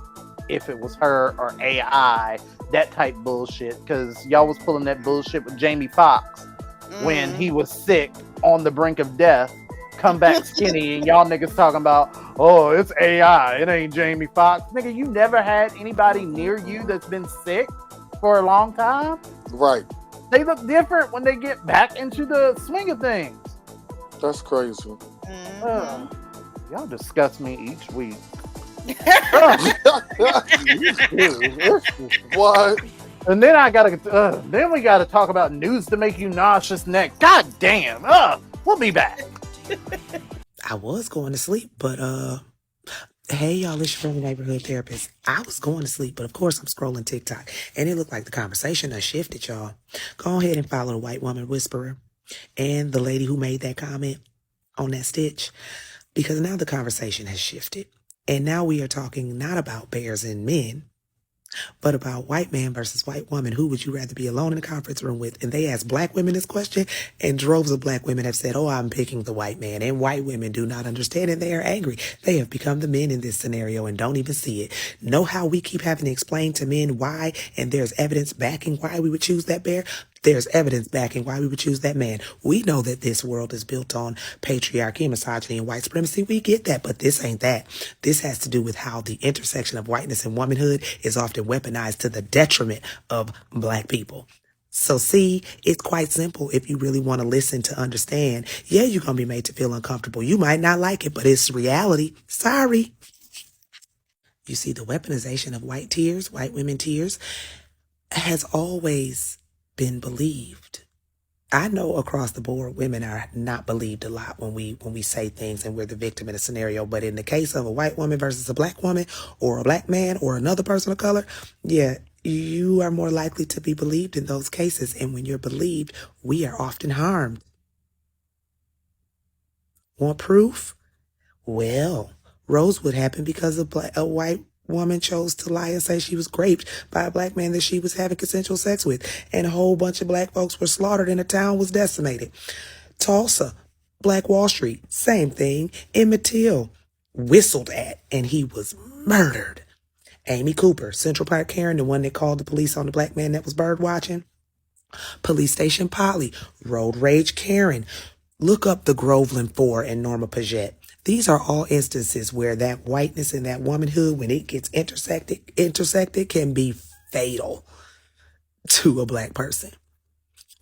if it was her or AI, that type bullshit, because y'all was pulling that bullshit with Jamie Foxx when he was sick on the brink of death, come back skinny, and y'all niggas talking about, oh, it's AI, it ain't Jamie Foxx. Nigga, you never had anybody near you that's been sick for a long time? Right. They look different when they get back into the swing of things. That's crazy. Y'all disgust me each week. What? And then then we gotta talk about news to make you nauseous next. God damn. We'll be back. I was going to sleep, but hey y'all, it's your friendly neighborhood therapist. I was going to sleep, but of course I'm scrolling TikTok, and it looked like the conversation has shifted, y'all. Go ahead and follow the white woman whisperer and the lady who made that comment on that stitch, because now the conversation has shifted. And now we are talking not about bears and men, but about white man versus white woman. Who would you rather be alone in a conference room with? And they asked black women this question, and droves of black women have said, oh, I'm picking the white man. And white women do not understand, and they are angry. They have become the men in this scenario and don't even see it. Know how we keep having to explain to men why, and there's evidence backing why we would choose that bear? There's evidence backing why we would choose that man. We know that this world is built on patriarchy, misogyny, and white supremacy. We get that, but this ain't that. This has to do with how the intersection of whiteness and womanhood is often weaponized to the detriment of black people. So see, it's quite simple if you really want to listen to understand. Yeah, you're going to be made to feel uncomfortable. You might not like it, but it's reality. Sorry. You see, the weaponization of white tears, white women tears, has always been believed. I know across the board, women are not believed a lot when we say things and we're the victim in a scenario. But in the case of a white woman versus a black woman or a black man or another person of color, yeah, you are more likely to be believed in those cases. And when you're believed, we are often harmed. Want proof? Well, Rosewood happened because a white woman chose to lie and say she was raped by a black man that she was having consensual sex with. And a whole bunch of black folks were slaughtered and the town was decimated. Tulsa, Black Wall Street, same thing. Emmett Till, whistled at and he was murdered. Amy Cooper, Central Park Karen, the one that called the police on the black man that was bird watching. Police Station Polly, Road Rage Karen. Look up the Groveland 4 and Norma Paget. These are all instances where that whiteness and that womanhood, when it gets intersected can be fatal to a black person.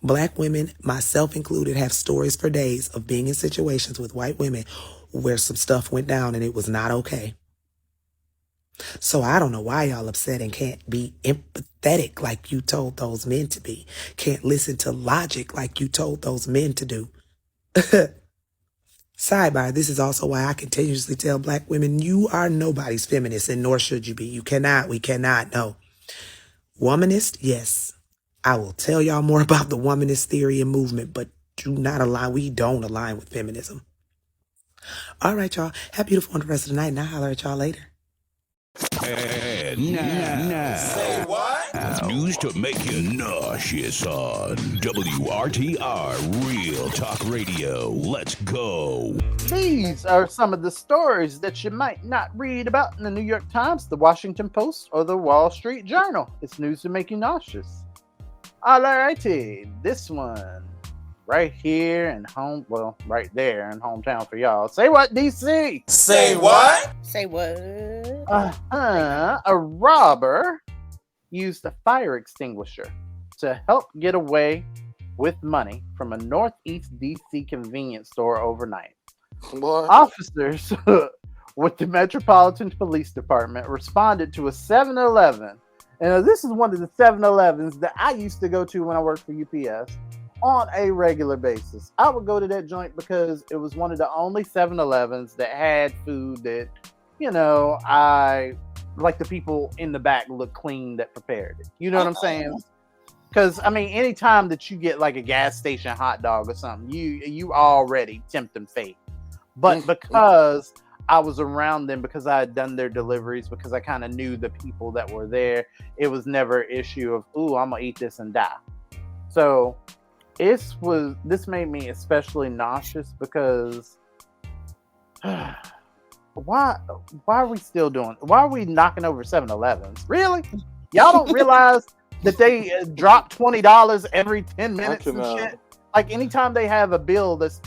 Black women, myself included, have stories for days of being in situations with white women where some stuff went down and it was not okay. So I don't know why y'all upset and can't be empathetic like you told those men to be. Can't listen to logic like you told those men to do. Sidebar, this is also why I continuously tell black women, you are nobody's feminist and nor should you be. We cannot, no. Womanist, yes. I will tell y'all more about the womanist theory and movement, but we don't align with feminism. All right, y'all. Have a beautiful one the rest of the night, and I'll holler at y'all later. And now, say what? News to make you nauseous on WRTR Real Talk Radio. Let's go. These are some of the stories that you might not read about in the New York Times, the Washington Post, or the Wall Street Journal. It's news to make you nauseous. Alrighty, this one right here in right there in hometown for y'all. Say what, DC? Say what? Say what? A robber used a fire extinguisher to help get away with money from a Northeast DC convenience store overnight. What? Officers with the Metropolitan Police Department responded to a 7-Eleven. And this is one of the 7-Elevens that I used to go to when I worked for UPS on a regular basis. I would go to that joint because it was one of the only 7-Elevens that had food that, I like the people in the back look clean that prepared it. You know what I'm saying? Because, anytime that you get like a gas station hot dog or something, you already tempting fate. But because I was around them, because I had done their deliveries, because I kind of knew the people that were there, it was never an issue of, ooh, I'm going to eat this and die. So this made me especially nauseous because why are we still why are we knocking over 7-Elevens? Really? Y'all don't realize that they drop $20 every 10 minutes and shit? Like anytime they have a bill that's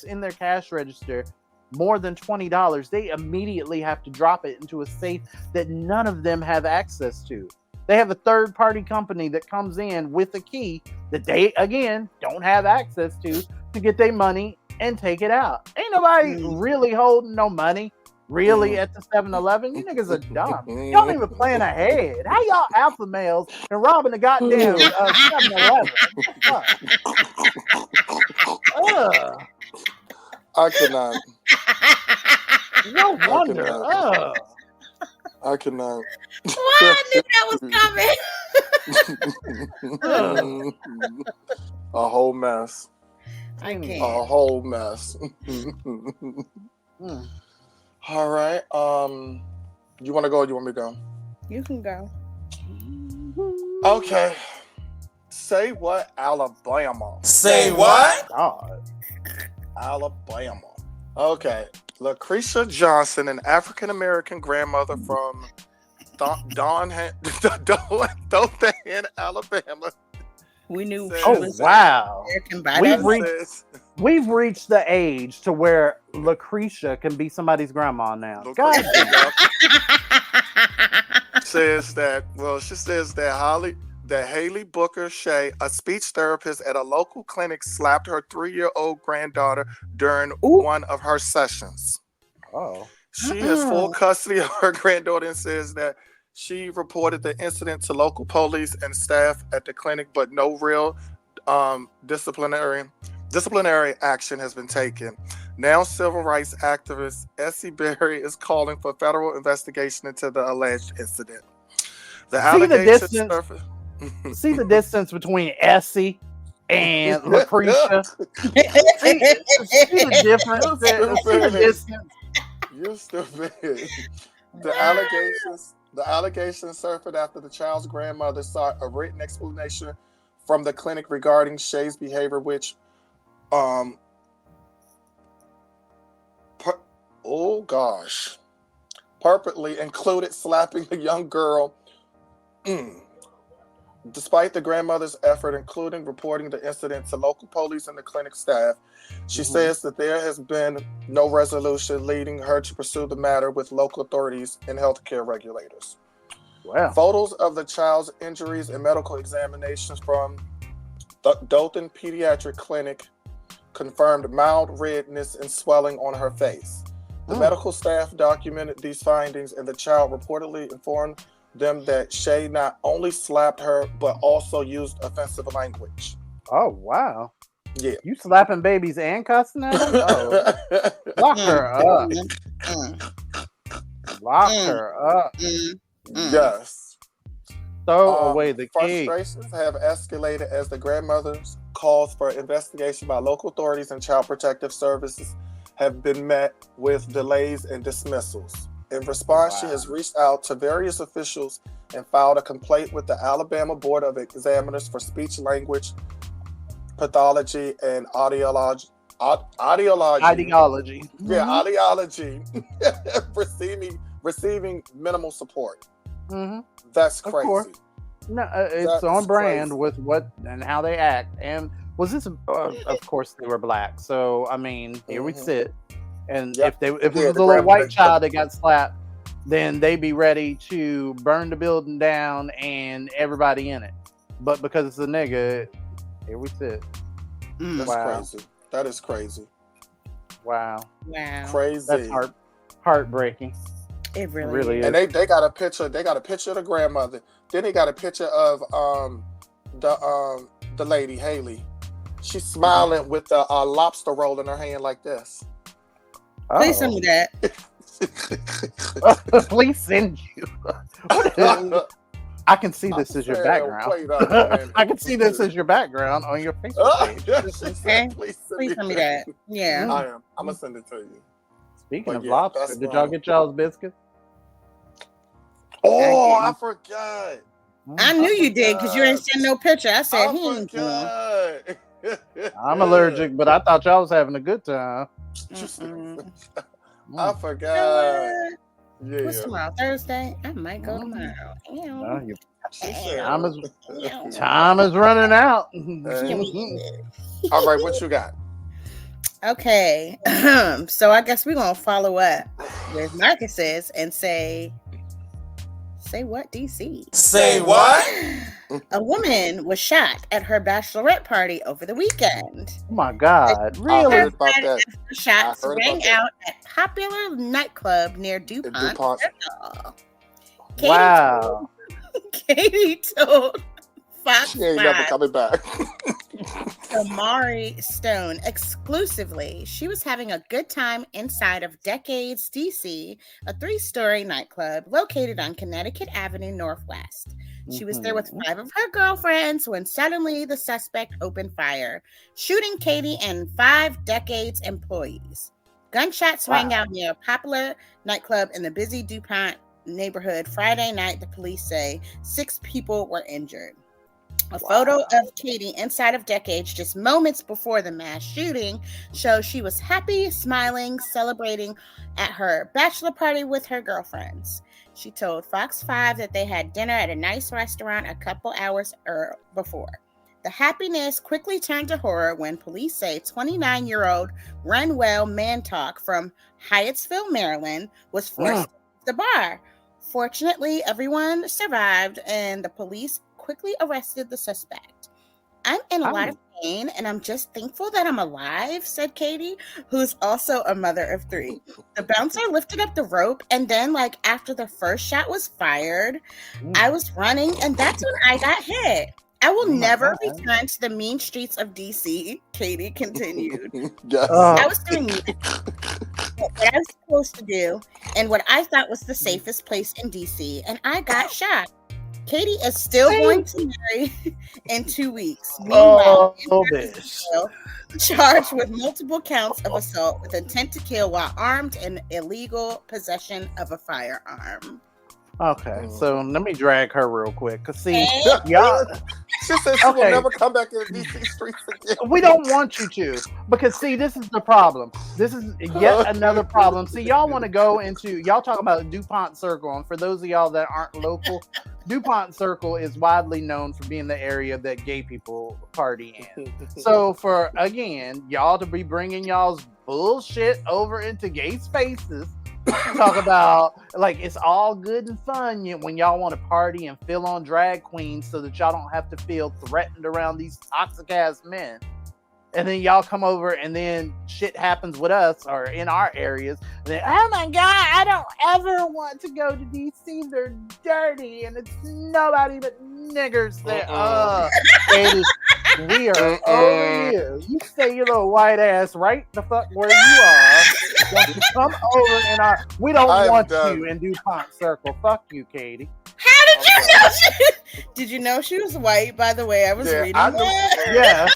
in their cash register, more than $20, they immediately have to drop it into a safe that none of them have access to. They have a third-party company that comes in with a key that they, again, don't have access to get their money and take it out. Ain't nobody really holding no money, really, at the 7-Eleven. You niggas are dumb. Y'all ain't even plan ahead. How y'all alpha males and robbing the goddamn 7-Eleven? I cannot. No wonder. I cannot. Why I knew that was coming. A whole mess. I can't. A whole mess. All right. You want to go or you want me to go? You can go. Okay. Say what, Alabama? Say what? God. Alabama. Okay. Lucretia Johnson, an African-American grandmother from Dothan, Alabama. We knew. Oh, wow. We've reached the age to where Lucretia can be somebody's grandma now. God. She says that Haley Booker Shea, a speech therapist at a local clinic, slapped her 3-year-old granddaughter during one of her sessions. Oh. She has full custody of her granddaughter and says that she reported the incident to local police and staff at the clinic, but no real disciplinary action has been taken. Now, civil rights activist Essie Berry is calling for federal investigation into the alleged incident. See the distance. See the distance between Essie and Lucretia. see the difference. See the distance. You're stupid. The allegations surfaced after the child's grandmother sought a written explanation from the clinic regarding Shay's behavior, which, purportedly included slapping the young girl. Despite the grandmother's effort, including reporting the incident to local police and the clinic staff, she says that there has been no resolution, leading her to pursue the matter with local authorities and healthcare regulators. Wow. Photos of the child's injuries and medical examinations from the Dothan Pediatric Clinic confirmed mild redness and swelling on her face. The medical staff documented these findings, and the child reportedly informed them that Shay not only slapped her, but also used offensive language. Oh, wow. Yeah. You slapping babies and cussing at them? Oh. Lock her up. Lock her up. Yes. Throw away the key. Frustrations have escalated as the grandmother's calls for investigation by local authorities and child protective services have been met with delays and dismissals. In response, she has reached out to various officials and filed a complaint with the Alabama Board of Examiners for Speech Language Pathology and Audiology. Yeah, audiology. receiving minimal support. That's crazy. Of course. No, it's on brand with what and how they act. And was this? Of course, they were black. So I mean, here we sit. And if it was a little white child that got slapped, then they'd be ready to burn the building down and everybody in it. But because it's a nigga, here we sit. That's crazy. That is crazy. Wow. Crazy. That's heartbreaking. It really is. And they got a picture. They got a picture of the grandmother. Then they got a picture of the lady Haley. She's smiling with a lobster roll in her hand like this. Please send me that. Please send you. I can see this as your background. I can see this as your background on your Facebook page. Please send me that. Yeah. I am. I'm going to send it to you. Speaking of lobster, did y'all get y'all's biscuits? Oh, I forgot. I knew you did because you ain't send no picture. I said he ain't doing. I'm allergic, but I thought y'all was having a good time. I forgot. What's tomorrow? Thursday? I might go tomorrow. Time is running out. All right, what you got? Okay. So I guess we're going to follow up with Marcus's and say what, DC? Say what? A woman was shot at her bachelorette party over the weekend. Oh my God. Really? I heard about that. Shots rang out at popular nightclub near DuPont. Wow. Katie told Fox she ain't never coming back. Amari Stone exclusively. She was having a good time inside of Decades DC, a 3-story nightclub located on Connecticut Avenue Northwest. She was there with 5 of her girlfriends when suddenly the suspect opened fire, shooting Katie and 5 Decades employees. Gunshots rang out near a popular nightclub in the busy DuPont neighborhood Friday night. The police say 6 people were injured. A photo of Katie inside of Decades just moments before the mass shooting shows she was happy, smiling, celebrating at her bachelor party with her girlfriends. She told Fox 5 that they had dinner at a nice restaurant a couple hours before. The happiness quickly turned to horror when police say 29-year-old Renwell Mantalk from Hyattsville, Maryland, was forced to the bar. Fortunately, everyone survived, and the police quickly arrested the suspect. I'm in a lot of pain, and I'm just thankful that I'm alive, said Katie, who's also a mother of 3. The bouncer lifted up the rope, and then, after the first shot was fired, I was running, and that's when I got hit. I will never return to the mean streets of DC, Katie continued. I was doing what I was supposed to do, and what I thought was the safest place in DC, and I got shot. Katie is still going to marry in 2 weeks. Meanwhile, bitch. Charged with multiple counts of assault with intent to kill while armed and illegal possession of a firearm. Okay, so let me drag her real quick. Cause see, y'all. She said she will never come back in the DC streets again. We don't want you to, because see, this is the problem. This is yet another problem. See, y'all want to go into, y'all talk about DuPont Circle, and for those of y'all that aren't local, DuPont Circle is widely known for being the area that gay people party in. So for, again, y'all to be bringing y'all's bullshit over into gay spaces, talk about like it's all good and fun when y'all want to party and feel on drag queens so that y'all don't have to feel threatened around these toxic ass men, and then y'all come over and then shit happens with us or in our areas, and then, oh my god, I don't ever want to go to DC, they're dirty and it's nobody but niggers there. Katie, we are over you. You stay your little white ass right the fuck where you are. Don't you come over in our, we don't want you in DuPont Circle. Fuck you, Katie. How did you know did you know she was white, by the way? I was reading that. Yeah.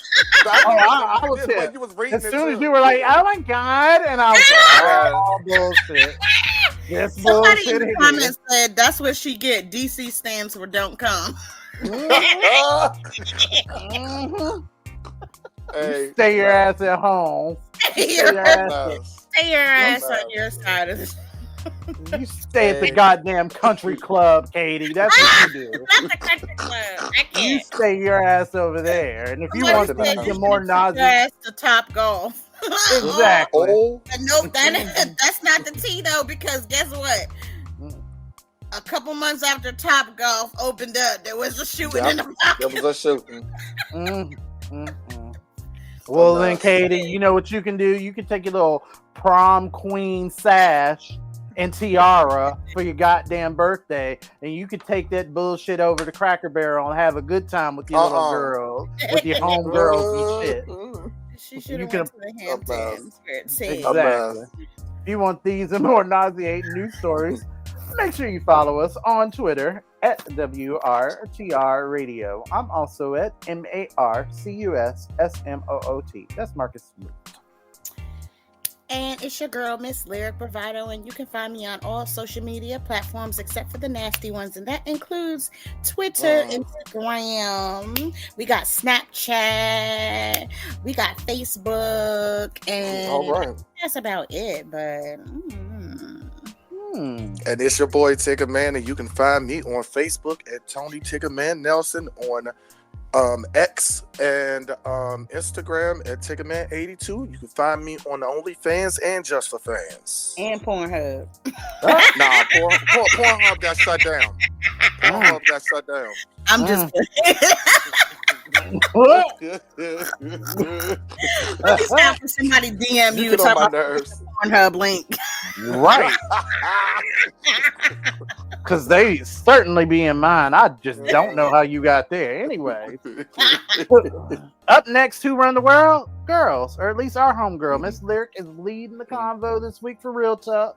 I was hit. You was reading as soon as you were like, oh my god, and I was like, oh, bullshit. This Somebody bullshit in the comments said that's what she get. DC stands for don't come. Hey, stay your ass at home. Stay your ass on your side of the. You stay at the goddamn country club, Katie. That's what you do. Not the country club. I can't. You stay your ass over there, and if you want to see some more Nazi, the Top Golf. Exactly. Nope, that's not the T though, because guess what? A couple months after Top Golf opened up, there was a shooting in the park. There was a shooting. Well, then, Katie, you know what you can do? You can take your little prom queen sash and tiara for your goddamn birthday, and you could take that bullshit over to Cracker Barrel and have a good time with your little girls, with your home girls and shit. She should have went to the Hamptons. Exactly. If you want these and more nauseating news stories, make sure you follow us on Twitter at WRTR Radio. I'm also at MarcusSmoot. That's Marcus Smoot. And it's your girl, Miss Lyric Bravado, and you can find me on all social media platforms except for the nasty ones, and that includes Twitter, Instagram, we got Snapchat, we got Facebook, and that's about it, but And it's your boy Tigger Man, and you can find me on Facebook at Tony Tigger Man Nelson, on X and Instagram at Tiggerman82. You can find me on the OnlyFans and Just for Fans. And Pornhub. Nah, Pornhub got shut down. Pornhub got shut down. I'm just it's time for somebody DM you talking about Pornhub link. Right. Because they certainly be in mine. I just don't know how you got there. Anyway. Up next, who run the world? Girls, or at least our homegirl. Miss Lyric is leading the convo this week for Real Talk.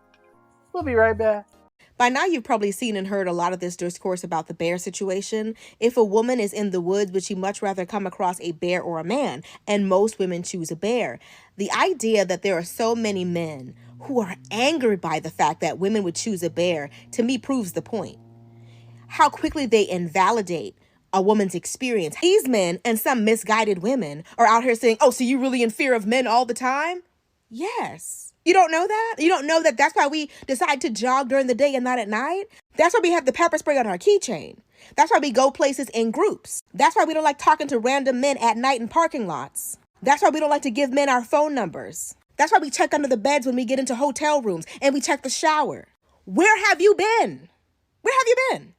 We'll be right back. By now, you've probably seen and heard a lot of this discourse about the bear situation. If a woman is in the woods, would she much rather come across a bear or a man? And most women choose a bear. The idea that there are so many men who are angry by the fact that women would choose a bear, to me, proves the point. How quickly they invalidate a woman's experience. These men and some misguided women are out here saying, oh, so you really in fear of men all the time? Yes. You don't know that? You don't know that that's why we decide to jog during the day and not at night? That's why we have the pepper spray on our keychain. That's why we go places in groups. That's why we don't like talking to random men at night in parking lots. That's why we don't like to give men our phone numbers. That's why we check under the beds when we get into hotel rooms and we check the shower. Where have you been? Where have you been?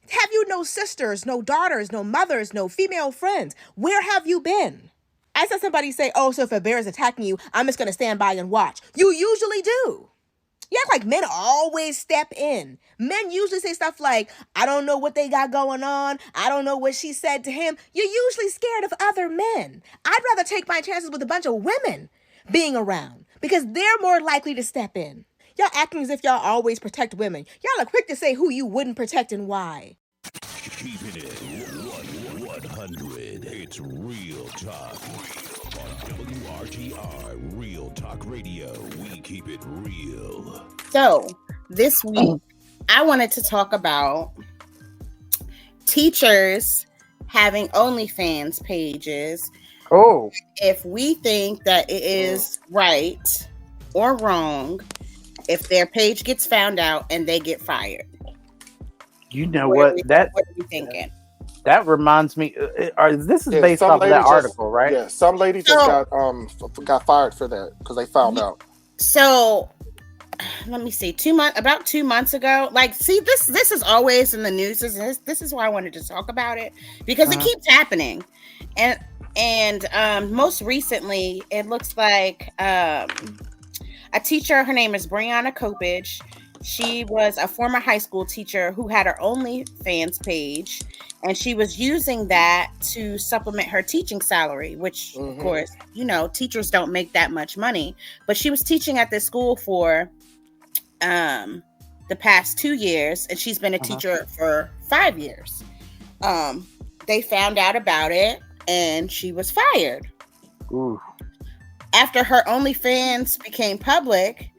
Have you no sisters, no daughters, no mothers, no female friends? Where have you been? I saw somebody say, oh, so if a bear is attacking you, I'm just going to stand by and watch. You usually do. You act like men always step in. Men usually say stuff like, I don't know what they got going on. I don't know what she said to him. You're usually scared of other men. I'd rather take my chances with a bunch of women being around because they're more likely to step in. Y'all acting as if y'all always protect women. Y'all are quick to say who you wouldn't protect and why. Keeping it 100. It's Real Talk. On WRTR, Real Talk Radio. We keep it real. So, this week, I wanted to talk about teachers having OnlyFans pages. Oh. If we think that it is right or wrong if their page gets found out and they get fired. You know what? What are you thinking? That reminds me. This is based off of that article, right? Yeah, some lady just got fired for that because they found out. So, let me see. About 2 months ago. Like, see, this is always in the news. This is why I wanted to talk about it because it keeps happening, and most recently, it looks like a teacher. Her name is Brianna Kopich. She was a former high school teacher who had her OnlyFans page, and she was using that to supplement her teaching salary, which, of course, teachers don't make that much money. But she was teaching at this school for the past 2 years, and she's been a teacher for 5 years. They found out about it, and she was fired. Ooh. After her OnlyFans became public,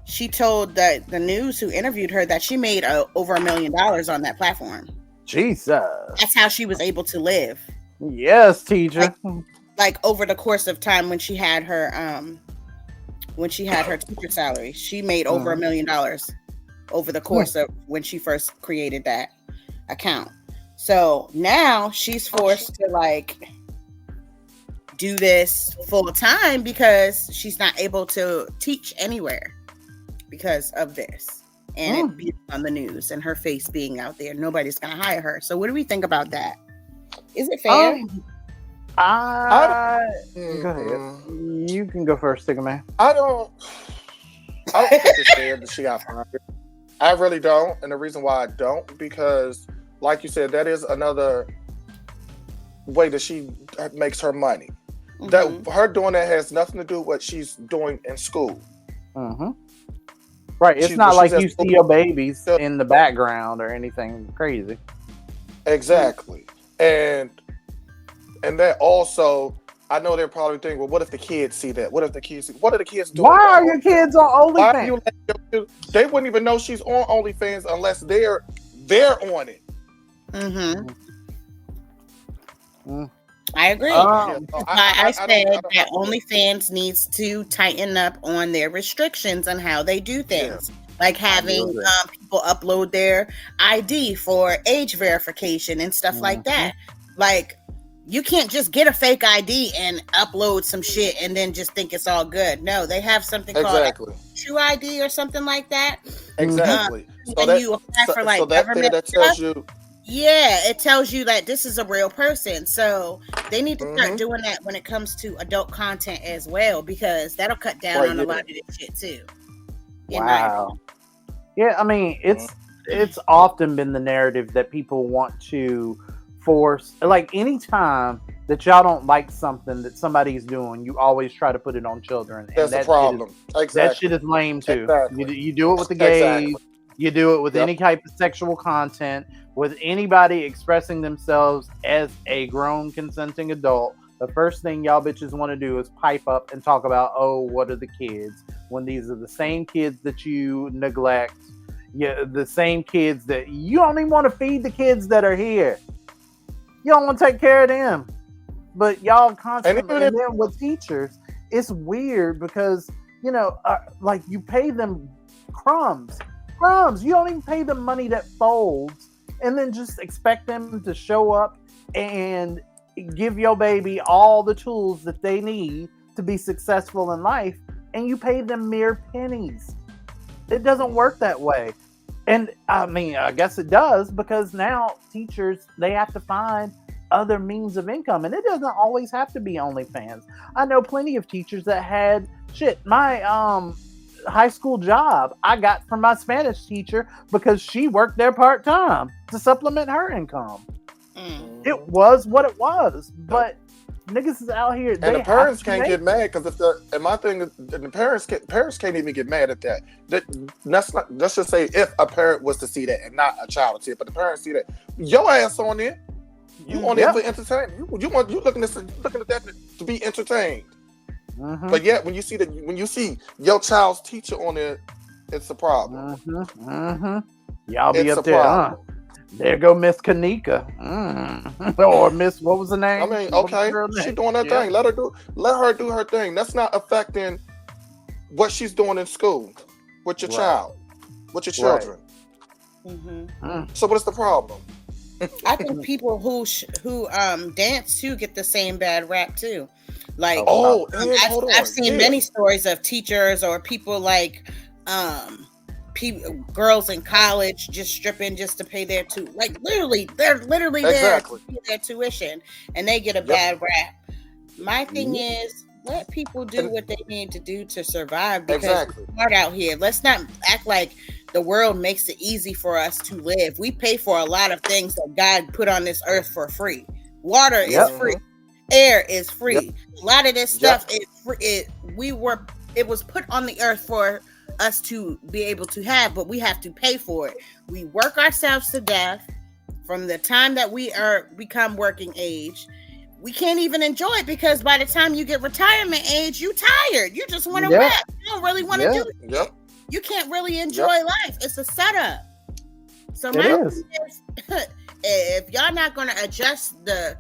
she told the news who interviewed her that she made over $1 million on that platform. Jesus. That's how she was able to live. Yes, teacher. Like over the course of time when she had her teacher salary, she made over $1 million over the course of when she first created that account. So now she's forced to do this full time because she's not able to teach anywhere because of this and it being on the news and her face being out there. Nobody's gonna hire her. So what do we think about that? Is it fair? Go ahead. You can go first, Sticker Man. I don't think it's fair that she got fired. I really don't, and the reason why I don't, because like you said, that is another way that she makes her money. That her doing that has nothing to do with what she's doing in school. Right, it's not like you see your babies in the background or anything crazy. Exactly, and that also, I know they're probably thinking, well, what if the kids see that? What are the kids doing? Why are your kids on OnlyFans? They wouldn't even know she's on OnlyFans unless they're on it. I agree. I said that OnlyFans needs to tighten up on their restrictions on how they do things, like having people upload their ID for age verification and stuff like that. Like, you can't just get a fake ID and upload some shit and then just think it's all good. No, they have something called True ID or something like that. Exactly. And you apply for government that tells you. Yeah, it tells you that this is a real person. So they need to start doing that when it comes to adult content as well, because that'll cut down on a lot of this shit too. Wow. Yeah, I mean, it's often been the narrative that people want to force, like anytime that y'all don't like something that somebody's doing, you always try to put it on children. That's the problem. That shit is lame too. You do it with the gays. You do it with any type of sexual content, with anybody expressing themselves as a grown consenting adult. The first thing y'all bitches want to do is pipe up and talk about, oh, what are the kids? When these are the same kids that you neglect. Yeah, the same kids that you don't even want to feed the kids that are here. You don't want to take care of them. But y'all constantly, and then with teachers, it's weird because, like you pay them crumbs. You don't even pay them money that folds and then just expect them to show up and give your baby all the tools that they need to be successful in life, and you pay them mere pennies. It doesn't work that way. And I mean, I guess it does, because now teachers, they have to find other means of income, and it doesn't always have to be OnlyFans. I know plenty of teachers that had my high school job I got from my Spanish teacher because she worked there part-time to supplement her income. It was what it was, but Niggas is out here. And the parents can't get mad because the parents can't even get mad at that. Let's just say if a parent was to see that and not a child see it, but the parents see that, your ass on there. You on there for entertainment. You looking at that to be entertained. Mm-hmm. But yet when you see your child's teacher on there, it's a problem. Mm-hmm. Mm-hmm. Y'all be up there, huh? There go Miss Kanika, or Miss, what was the name? I mean, okay, she's doing her thing. Let her do her thing. That's not affecting what she's doing in school with your child, with your children. Right. Mm-hmm. So what's the problem? I think people who dance too get the same bad rap too. Like, I've seen many stories of teachers or people like girls in college just stripping just to pay their they're literally there to pay their tuition, and they get a bad rap. My thing is, let people do what they need to do to survive, because it's hard out here. Let's not act like the world makes it easy for us to live. We pay for a lot of things that God put on this earth for free. Water is free. Air is free. A lot of this stuff is free. It was put on the earth for us to be able to have, but we have to pay for it. We work ourselves to death from the time that we become working age. We can't even enjoy it, because by the time you get retirement age, you tired. You just want to rest. You don't really want to do it. You can't really enjoy life. It's a setup. So my thing is, if y'all not going to adjust the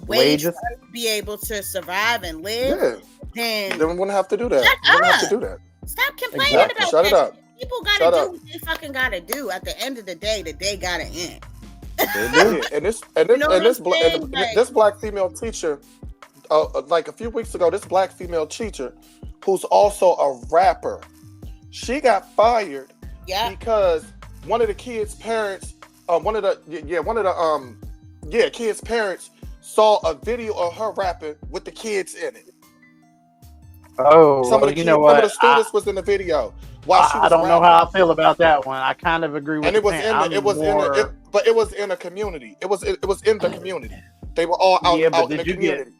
wage to be able to survive and live, then we wouldn't have to do that. Stop complaining about that. Shut it up. People gotta do what they fucking gotta do. At the end of the day gotta end. And this black female teacher, like a few weeks ago, this black female teacher, who's also a rapper, she got fired because one of the kids' parents, kids' parents saw a video of her rapping with the kids in it. Oh, some of the students was in the video. While she was I don't know how I feel about that one. I kind of agree with. And it was in a community. It was in the community. They were all out in the community.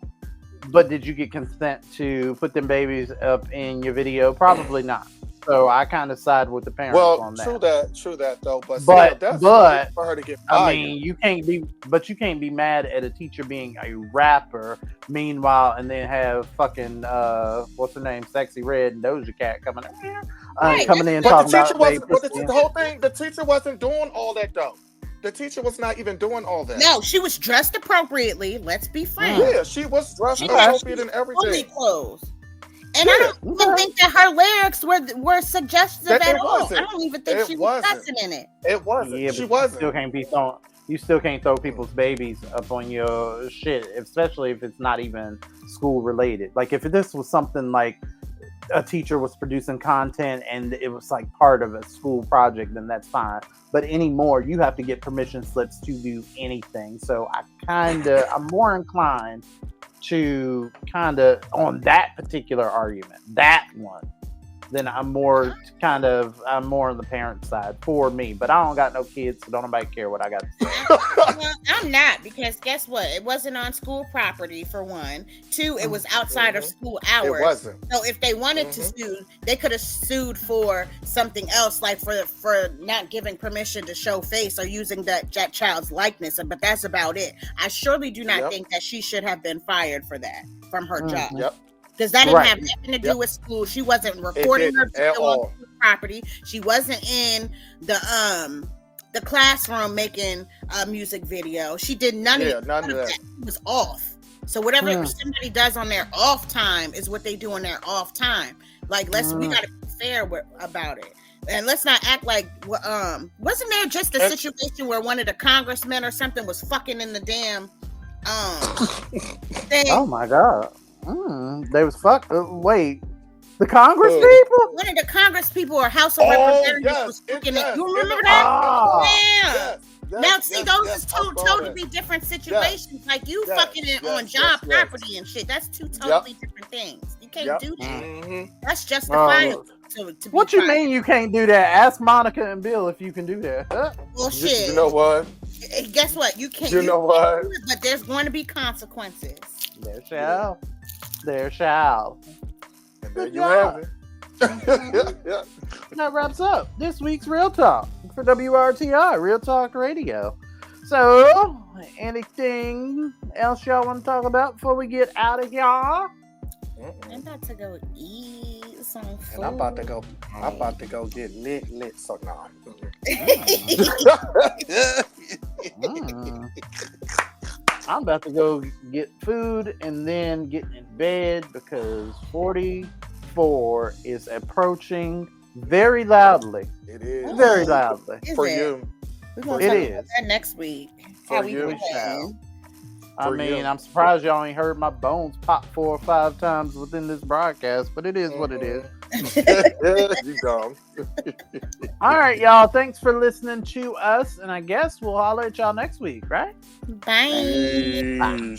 But did you get consent to put them babies up in your video? Probably not. So I kind of side with the parents on that. True that though. But that's for her to get fired. I mean, you can't be mad at a teacher being a rapper. Meanwhile, and then have fucking what's her name, Sexy Red and Doja Cat coming in talking about. The whole thing. The teacher wasn't doing all that though. The teacher was not even doing all that. No, she was dressed appropriately. Let's be frank. Yeah, she was dressed appropriate and everything. Fully clothed. And I don't even think that her lyrics were suggestive at all. I don't even think she was cussing in it. It wasn't. Yeah, she wasn't. You still can't throw people's babies up on your shit, especially if it's not even school related. Like if this was something like a teacher was producing content and it was like part of a school project, then that's fine. But anymore, you have to get permission slips to do anything. So I'm more inclined to on that particular argument, that one, then I'm more on the parent side for me. But I don't got no kids, so don't nobody care what I got to say. Well, I'm not, because guess what? It wasn't on school property, for one. Two, it was outside of school hours. It wasn't. So if they wanted to sue, they could have sued for something else, like for not giving permission to show face or using that child's likeness. But that's about it. I surely do not think that she should have been fired for that from her job. Yep. Because that didn't have nothing to do with school. She wasn't recording her video on school property. She wasn't in the classroom making a music video. She did none of that. She was off. So whatever somebody does on their off time is what they do on their off time. Like we gotta be fair about it. And let's not act like wasn't there just a situation where one of the congressmen or something was fucking in the damn thing? Oh my God. They was wait, the Congress people? One of the Congress people or House of Representatives was fucking it. You remember that? Now, see, those is two totally different situations. Like you fucking it on job property and shit. That's two totally different things. You can't do that. That's justifiable. What you mean you can't do that? Ask Monica and Bill if you can do that. Well, shit. You know what? Guess what? You can't. You know can't what? do it, but there's going to be consequences. There shall. There shall. And there Good you job. have it. That wraps up this week's Real Talk for WRTR, Real Talk Radio. So, anything else y'all want to talk about before we get out of here? I'm about to go eat some food. And I'm about to go get lit. So no. I'm about to go get food and then get in bed because 44 is approaching very loudly. It is. Very loudly. For you. We're going It to is. talk about that next week. For How we you. doing. I For mean, you. I'm surprised y'all ain't heard my bones pop 4 or 5 times within this broadcast, but it is what it is. You dumb. All right, y'all. Thanks for listening to us, and I guess we'll holler at y'all next week, right? Bye.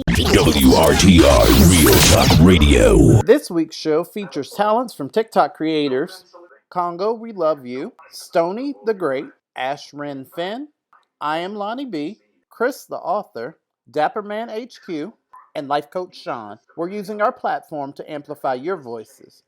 WRTR Real Talk Radio. This week's show features talents from TikTok creators Congo, We Love You, Stony the Great, Ash Ren Finn, I Am Lonnie B, Chris the Author, Dapperman HQ, and Life Coach Sean. We're using our platform to amplify your voices.